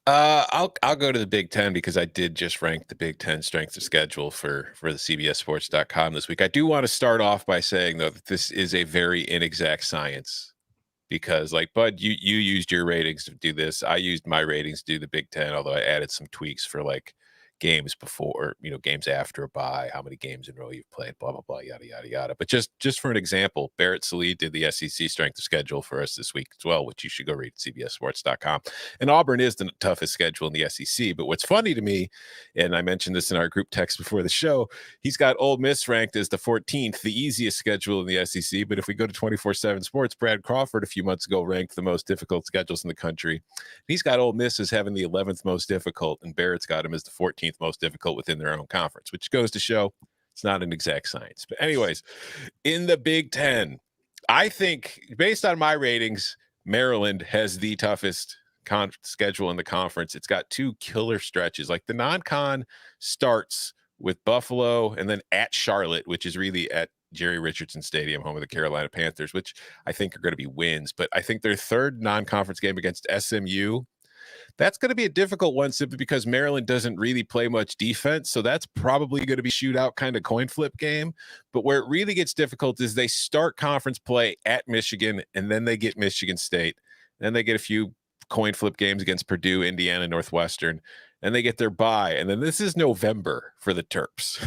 I'll go to the Big Ten, because I did just rank the Big Ten strength of schedule for the CBSSports.com this week. I do want to start off by saying, though, that this is a very inexact science, because, like, Bud, you used your ratings to do this. I used my ratings to do the Big Ten, although I added some tweaks for, like, games before, games after a bye, how many games in a row you've played, blah, blah, blah, yada, yada, yada. But just for an example, Barrett Sallee did the SEC strength of schedule for us this week as well, which you should go read at CBSSports.com. And Auburn is the toughest schedule in the SEC. But what's funny to me, and I mentioned this in our group text before the show, he's got Ole Miss ranked as the 14th, the easiest schedule in the SEC. But if we go to 24/7 Sports, Brad Crawford a few months ago ranked the most difficult schedules in the country. He's got Ole Miss as having the 11th most difficult, and Barrett's got him as the 14th most difficult within their own conference, which goes to show it's not an exact science. But anyways, in the Big Ten, I think, based on my ratings, Maryland has the toughest schedule in the conference. It's got 2 killer stretches. Like, the non-con starts with Buffalo and then at Charlotte, which is really at Jerry Richardson Stadium, home of the Carolina Panthers, which I think are going to be wins. But I think their third non-conference game against SMU, that's going to be a difficult one, simply because Maryland doesn't really play much defense. So that's probably going to be shootout kind of coin flip game. But where it really gets difficult is they start conference play at Michigan, and then they get Michigan State. Then they get a few coin flip games against Purdue, Indiana, Northwestern, and they get their bye. And then this is November for the Terps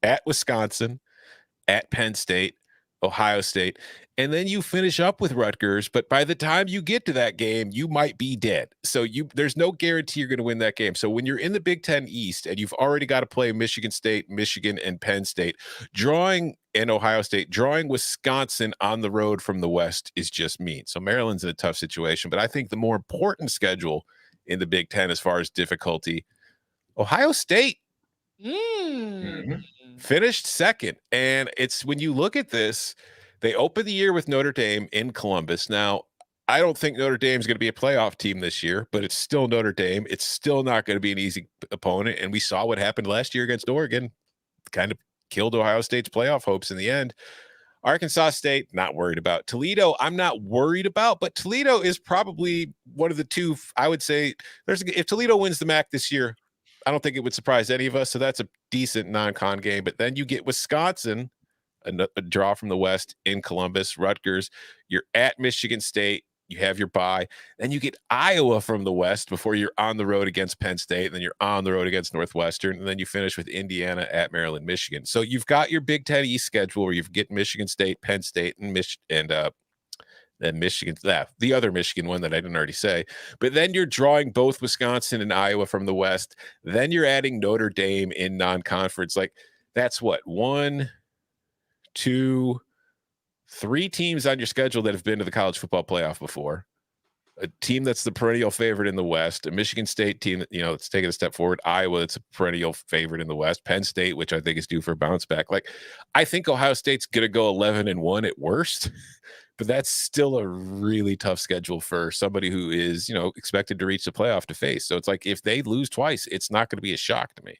at Wisconsin, at Penn State, Ohio State, and then you finish up with Rutgers. But by the time you get to that game, you might be dead. So there's no guarantee you're going to win that game. So when you're in the Big Ten East and you've already got to play Michigan State, Michigan, and Penn State, drawing in Ohio State, drawing Wisconsin on the road from the West is just mean. So Maryland's in a tough situation. But I think the more important schedule in the Big Ten as far as difficulty, Ohio State finished second. And it's, when you look at this, they opened the year with Notre Dame in Columbus. Now, I don't think Notre Dame is going to be a playoff team this year, but it's still Notre Dame. It's still not going to be an easy opponent. And we saw what happened last year against Oregon, kind of killed Ohio State's playoff hopes in the end. Arkansas State, not worried about. Toledo, I'm not worried about, but Toledo is probably one of the two. I would say if Toledo wins the MAC this year, I don't think it would surprise any of us. So that's a decent non-con game. But then you get Wisconsin, a draw from the West in Columbus, Rutgers. You're at Michigan State. You have your bye. Then you get Iowa from the West before you're on the road against Penn State. And then you're on the road against Northwestern. And then you finish with Indiana, at Maryland, Michigan. So you've got your Big Ten East schedule where you get Michigan State, Penn State, and then Michigan, the other Michigan one that I didn't already say. But then you're drawing both Wisconsin and Iowa from the West. Then you're adding Notre Dame in non-conference. Like, that's what, 1, 2, 3 teams on your schedule that have been to the college football playoff before. A team that's the perennial favorite in the West, a Michigan State team that, it's taken a step forward. Iowa, that's a perennial favorite in the West. Penn State, which I think is due for a bounce back. Like, I think Ohio State's going to go 11-1 at worst, but that's still a really tough schedule for somebody who is, expected to reach the playoff to face. So it's like, if they lose twice, it's not going to be a shock to me.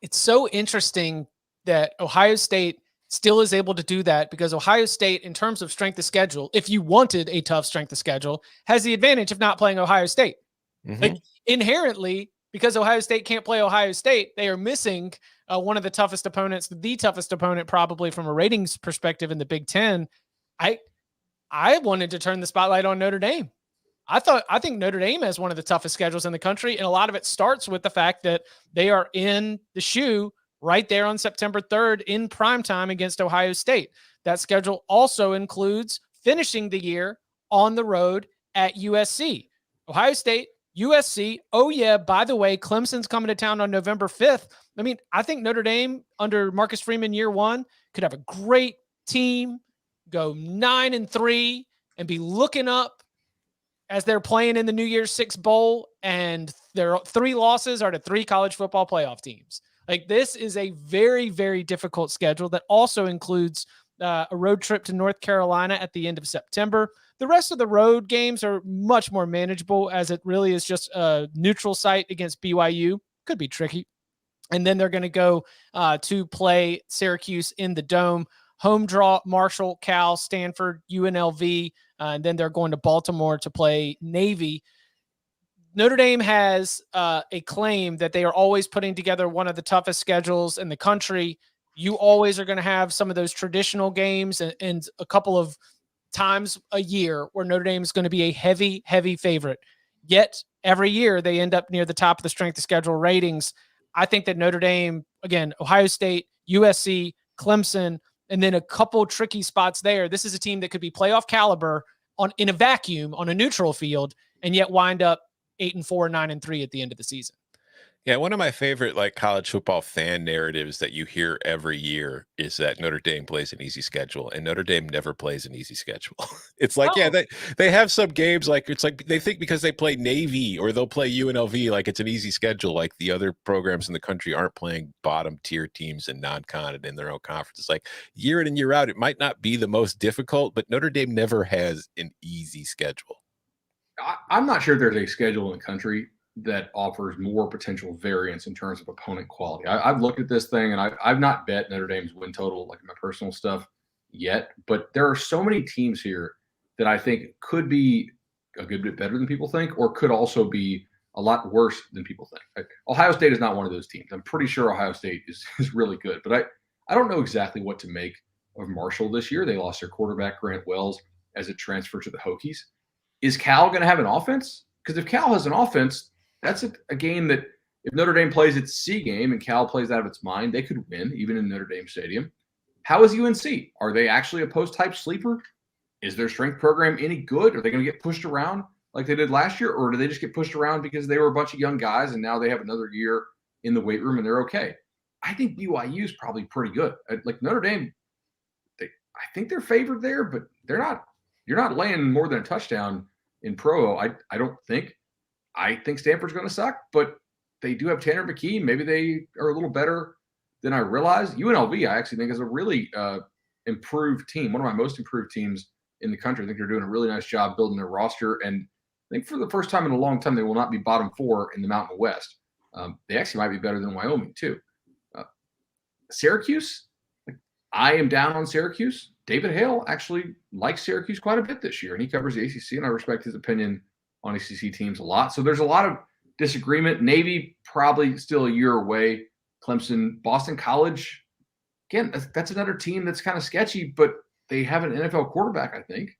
It's so interesting that Ohio State still is able to do that, because Ohio State, in terms of strength of schedule, if you wanted a tough strength of schedule, has the advantage of not playing Ohio State. Mm-hmm. Like, inherently, because Ohio State can't play Ohio State, they are missing one of the toughest opponents, the toughest opponent probably from a ratings perspective in the Big Ten. I wanted to turn the spotlight on Notre Dame. I think Notre Dame has one of the toughest schedules in the country, and a lot of it starts with the fact that they are in the shoe right there on September 3rd in primetime against Ohio State. That schedule also includes finishing the year on the road at USC. Ohio State, USC. Oh, yeah, by the way, Clemson's coming to town on November 5th. I mean, I think Notre Dame under Marcus Freeman year one could have a great team, go 9-3, and be looking up as they're playing in the New Year's Six Bowl, and their 3 losses are to 3 college football playoff teams. Like, this is a very, very difficult schedule that also includes a road trip to North Carolina at the end of September. The rest of the road games are much more manageable, as it really is just a neutral site against BYU. Could be tricky. And then they're going to go to play Syracuse in the Dome. Home draw, Marshall, Cal, Stanford, UNLV, and then they're going to Baltimore to play Navy. Notre Dame has a claim that they are always putting together one of the toughest schedules in the country. You always are going to have some of those traditional games and a couple of times a year where Notre Dame is going to be a heavy, heavy favorite. Yet every year they end up near the top of the strength of schedule ratings. I think that Notre Dame, again, Ohio State, USC, Clemson, and then a couple tricky spots there. This is a team that could be playoff caliber in a vacuum on a neutral field, and yet wind up 8-4, 9-3 at the end of the season. Yeah, one of my favorite college football fan narratives that you hear every year is that Notre Dame plays an easy schedule, and Notre Dame never plays an easy schedule. It's like, yeah, they have some games it's like they think because they play Navy or they'll play UNLV, like it's an easy schedule. Like the other programs in the country aren't playing bottom tier teams in non-con and in their own conference. It's like year in and year out, it might not be the most difficult, but Notre Dame never has an easy schedule. I'm not sure there's a schedule in the country that offers more potential variance in terms of opponent quality. I've looked at this thing, and I've not bet Notre Dame's win total, like my personal stuff, yet. But there are so many teams here that I think could be a good bit better than people think, or could also be a lot worse than people think. Like, Ohio State is not one of those teams. I'm pretty sure Ohio State is really good, but I don't know exactly what to make of Marshall this year. They lost their quarterback, Grant Wells, as a transfer to the Hokies. Is Cal going to have an offense? Because if Cal has an offense, that's a game that if Notre Dame plays its C game and Cal plays out of its mind, they could win, even in Notre Dame Stadium. How is UNC? Are they actually a post-type sleeper? Is their strength program any good? Are they going to get pushed around like they did last year? Or do they just get pushed around because they were a bunch of young guys and now they have another year in the weight room and they're okay? I think BYU is probably pretty good. Like Notre Dame, I think they're favored there, but they're not. You're not laying more than a touchdown in Provo, I don't think. I think Stanford's going to suck, but they do have Tanner McKee. Maybe they are a little better than I realized. UNLV, I actually think, is a really improved team, one of my most improved teams in the country. I think they're doing a really nice job building their roster, and I think for the first time in a long time, they will not be bottom 4 in the Mountain West. They actually might be better than Wyoming, too. Syracuse, I am down on Syracuse. David Hale actually likes Syracuse quite a bit this year, and he covers the ACC, and I respect his opinion on ACC teams a lot. So there's a lot of disagreement. Navy probably still a year away. Clemson, Boston College, again, that's another team that's kind of sketchy, but they have an NFL quarterback, I think.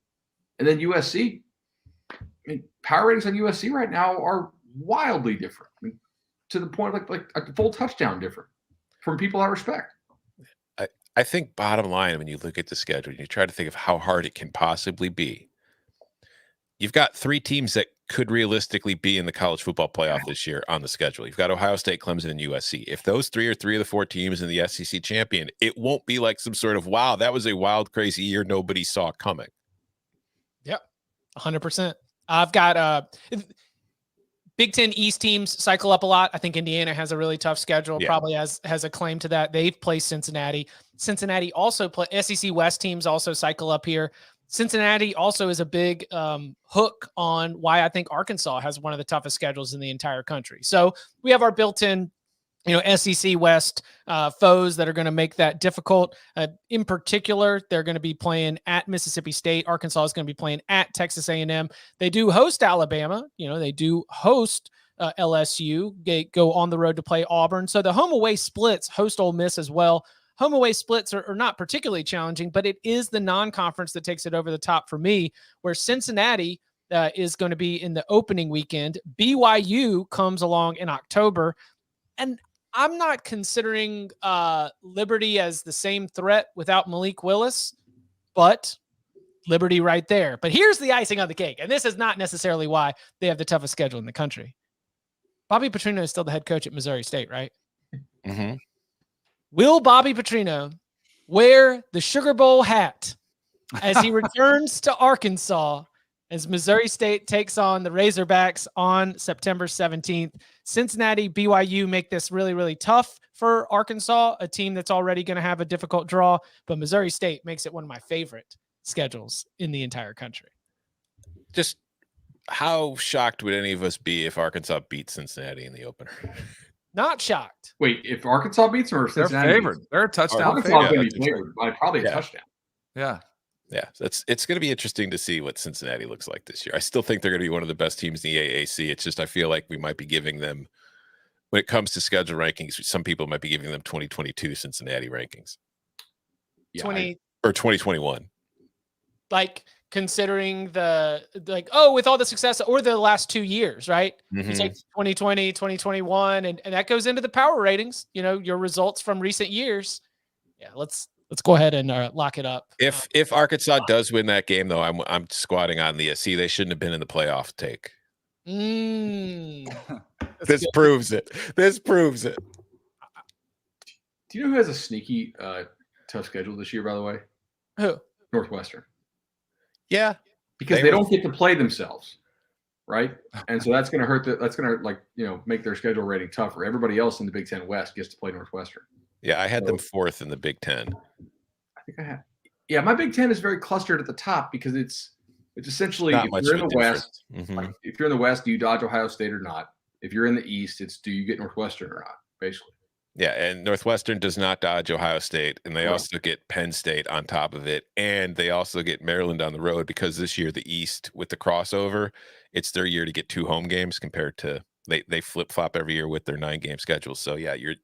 And then USC. I mean, power ratings on USC right now are wildly different. I mean, to the point like a full touchdown different from people I respect. I think bottom line, when you look at the schedule, you try to think of how hard it can possibly be. You've got 3 teams that could realistically be in the college football playoff this year on the schedule. You've got Ohio State, Clemson, and USC. If those 3 are 3 of the 4 teams in the SEC champion, it won't be like some sort of, wow, that was a wild, crazy year nobody saw coming. Yep, 100%. I've got Big Ten East teams cycle up a lot. I think Indiana has a really tough schedule, probably has a claim to that. They've placed Cincinnati. Cincinnati also play SEC West teams also cycle up here. Cincinnati also is a big hook on why I think Arkansas has one of the toughest schedules in the entire country. So we have our built-in, SEC West foes that are going to make that difficult. In particular, they're going to be playing at Mississippi State. Arkansas is going to be playing at Texas A&M. They do host Alabama. They do host LSU. They go on the road to play Auburn. So the home-away splits host Ole Miss as well. Home-away splits are not particularly challenging, but it is the non-conference that takes it over the top for me, where Cincinnati is going to be in the opening weekend. BYU comes along in October, and I'm not considering Liberty as the same threat without Malik Willis, but Liberty right there. But here's the icing on the cake, and this is not necessarily why they have the toughest schedule in the country. Bobby Petrino is still the head coach at Missouri State, right? Mm-hmm. Will Bobby Petrino wear the Sugar Bowl hat as he returns to Arkansas as Missouri State takes on the Razorbacks on September 17th? Cincinnati, BYU make this really, really tough for Arkansas, a team that's already going to have a difficult draw, but Missouri State makes it one of my favorite schedules in the entire country. Just how shocked would any of us be if Arkansas beat Cincinnati in the opener? Not shocked. Wait, if Arkansas beats them or Cincinnati? They're favored. They're a touchdown Arkansas favorite. is going to be favored by probably a touchdown. Yeah. Yeah, it's going to be interesting to see what Cincinnati looks like this year. I still think they're going to be one of the best teams in the AAC. It's just I feel like we might be giving them, when it comes to schedule rankings, some people might be giving them 2022 Cincinnati rankings. Yeah, 2021. Like considering with all the success or the last 2 years, right? Mm-hmm. You take 2020, 2021, and that goes into the power ratings, your results from recent years. Yeah, let's go ahead and lock it up. If Arkansas does win that game, though, I'm squatting on the see, they shouldn't have been in the playoff take. This proves it. This proves it. Do you know who has a sneaky tough schedule this year, by the way? Who? Northwestern. Yeah. Because they don't get to play themselves, right? And so that's going to hurt. That's going to make their schedule rating tougher. Everybody else in the Big Ten West gets to play Northwestern. Yeah, I had them 4th in the Big Ten. I think I had. Yeah, my Big Ten is very clustered at the top because it's essentially Not if much you're of in a the West, difference. if you're in the West, do you dodge Ohio State or not? If you're in the East, it's do you get Northwestern or not, basically. Yeah, and Northwestern does not dodge Ohio State, and they also get Penn State on top of it, and they also get Maryland on the road because this year the East, with the crossover, it's their year to get 2 home games compared to they flip-flop every year with their 9-game schedule. So yeah, you're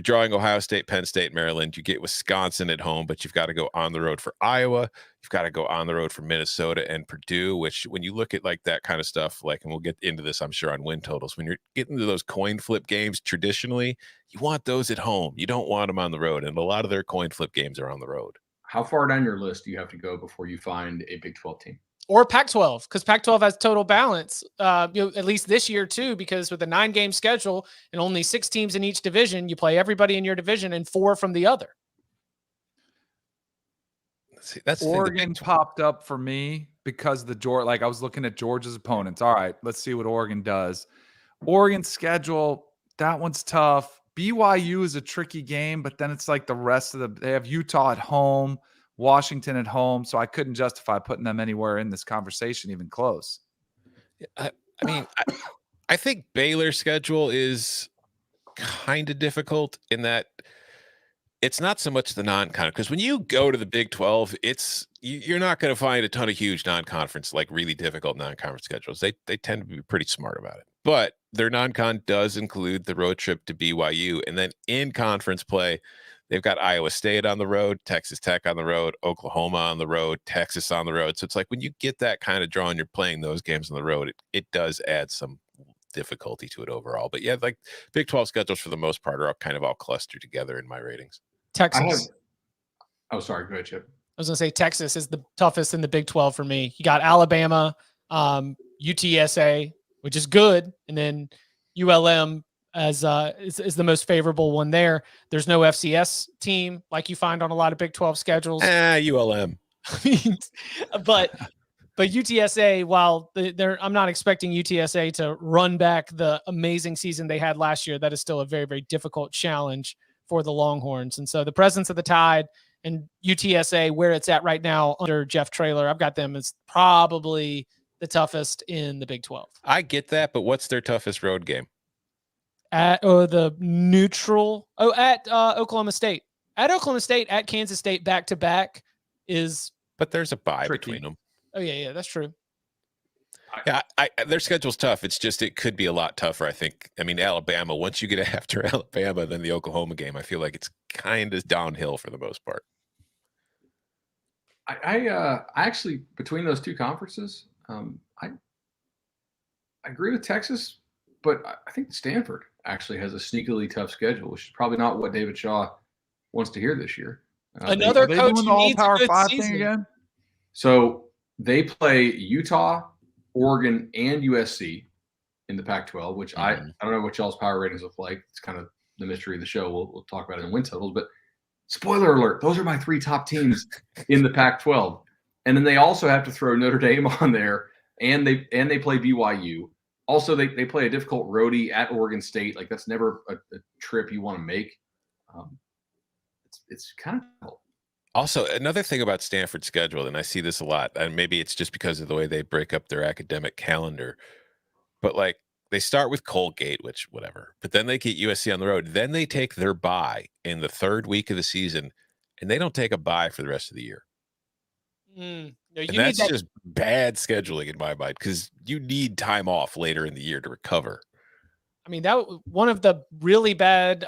drawing Ohio State, Penn State, Maryland. You get Wisconsin at home, but you've got to go on the road for Iowa. You've got to go on the road for Minnesota and Purdue, which when you look at like that kind of stuff, and we'll get into this, I'm sure, on win totals, when you're getting to those coin flip games, traditionally, you want those at home. You don't want them on the road. And a lot of their coin flip games are on the road. How far down your list do you have to go before you find a Big 12 team? Or Pac-12, because Pac-12 has total balance, at least this year too, because with a 9-game schedule and only 6 teams in each division, you play everybody in your division and 4 from the other. See, that's Oregon popped up for me because I was looking at Georgia's opponents. All right, let's see what Oregon does. Oregon's schedule, that one's tough. BYU is a tricky game, but then it's like the rest of they have Utah at home, Washington at home, so I couldn't justify putting them anywhere in this conversation, even close. I mean, I think Baylor's schedule is kind of difficult in that It's not so much the non-con, because when you go to the Big 12, you're not going to find a ton of huge non-conference, like really difficult non-conference schedules. They tend to be pretty smart about it. But their non-con does include the road trip to BYU, and then in conference play, they've got Iowa State on the road, Texas Tech on the road, Oklahoma on the road, Texas on the road. So it's like when you get that kind of draw and you're playing those games on the road, it does add some difficulty to it overall. But yeah, like Big 12 schedules for the most part are kind of all clustered together in my ratings. Texas. Oh, sorry. Go ahead, Chip. I was going to say Texas is the toughest in the Big 12 for me. You got Alabama, UTSA, which is good, and then ULM as is the most favorable one there. There's no FCS team like you find on a lot of Big 12 schedules. ULM. but UTSA, while I'm not expecting UTSA to run back the amazing season they had last year. That is still a very, very difficult challenge for the Longhorns. And so the presence of the Tide and UTSA, where it's at right now under Jeff Traylor, I've got them as probably the toughest in the Big 12. I get that, but what's their toughest road game? At the neutral. At Oklahoma State. At Oklahoma State, at Kansas State, back to back is. But there's a bye tricky between them. Oh yeah, that's true. Yeah, their schedule's tough. It's just it could be a lot tougher, I think. I mean, Alabama, once you get after Alabama, then the Oklahoma game, I feel like it's kind of downhill for the most part. I actually, between those two conferences, I agree with Texas, but I think Stanford actually has a sneakily tough schedule, which is probably not what David Shaw wants to hear this year. Another coach doing the all needs a Power good 5 season. thing again. So they play Utah, Oregon, and USC in the Pac-12, which I don't know what y'all's power ratings look like. It's kind of the mystery of the show. We'll talk about it in win totals, but spoiler alert, those are my three top teams in the Pac-12. And then they also have to throw Notre Dame on there, and they play BYU. Also, they play a difficult roadie at Oregon State. Like, that's never a trip you want to make. It's kind of difficult. Also, another thing about Stanford's schedule, and I see this a lot, and maybe it's just because of the way they break up their academic calendar, but like they start with Colgate, which whatever, but then they get USC on the road. Then they take their bye in the third week of the season, and they don't take a bye for the rest of the year. No, and that's just bad scheduling in my mind, because you need time off later in the year to recover. I mean, that one of the really bad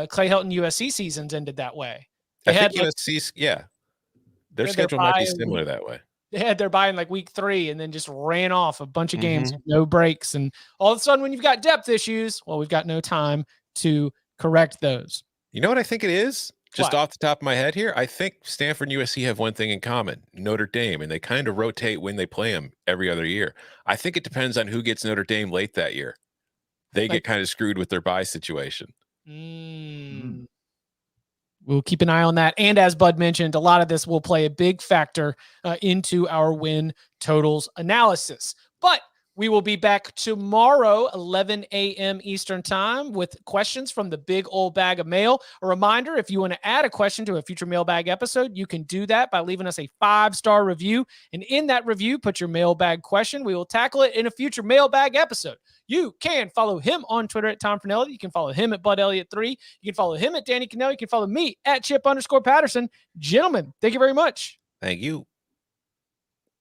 Clay Helton USC seasons ended that way. I think USC's, their schedule might be similar that way. They had their bye in like week 3 and then just ran off a bunch of games, no breaks. And all of a sudden, when you've got depth issues, well, we've got no time to correct those. You know what I think it is? Just What? off the top of my head here, I think Stanford and USC have one thing in common, Notre Dame, and they kind of rotate when they play them every other year. I think it depends on who gets Notre Dame late that year. They get kind of screwed with their bye situation. We'll keep an eye on that. And as Bud mentioned, a lot of this will play a big factor into our win totals analysis. But we will be back tomorrow, 11 a.m. Eastern time, with questions from the big old bag of mail. A reminder, if you want to add a question to a future mailbag episode, you can do that by leaving us a 5-star review. And in that review, put your mailbag question. We will tackle it in a future mailbag episode. You can follow him on Twitter at Tom Fornelli. You can follow him at Bud Elliott 3. You can follow him at Danny Cannell. You can follow me at Chip_Patterson. Gentlemen, thank you very much. Thank you.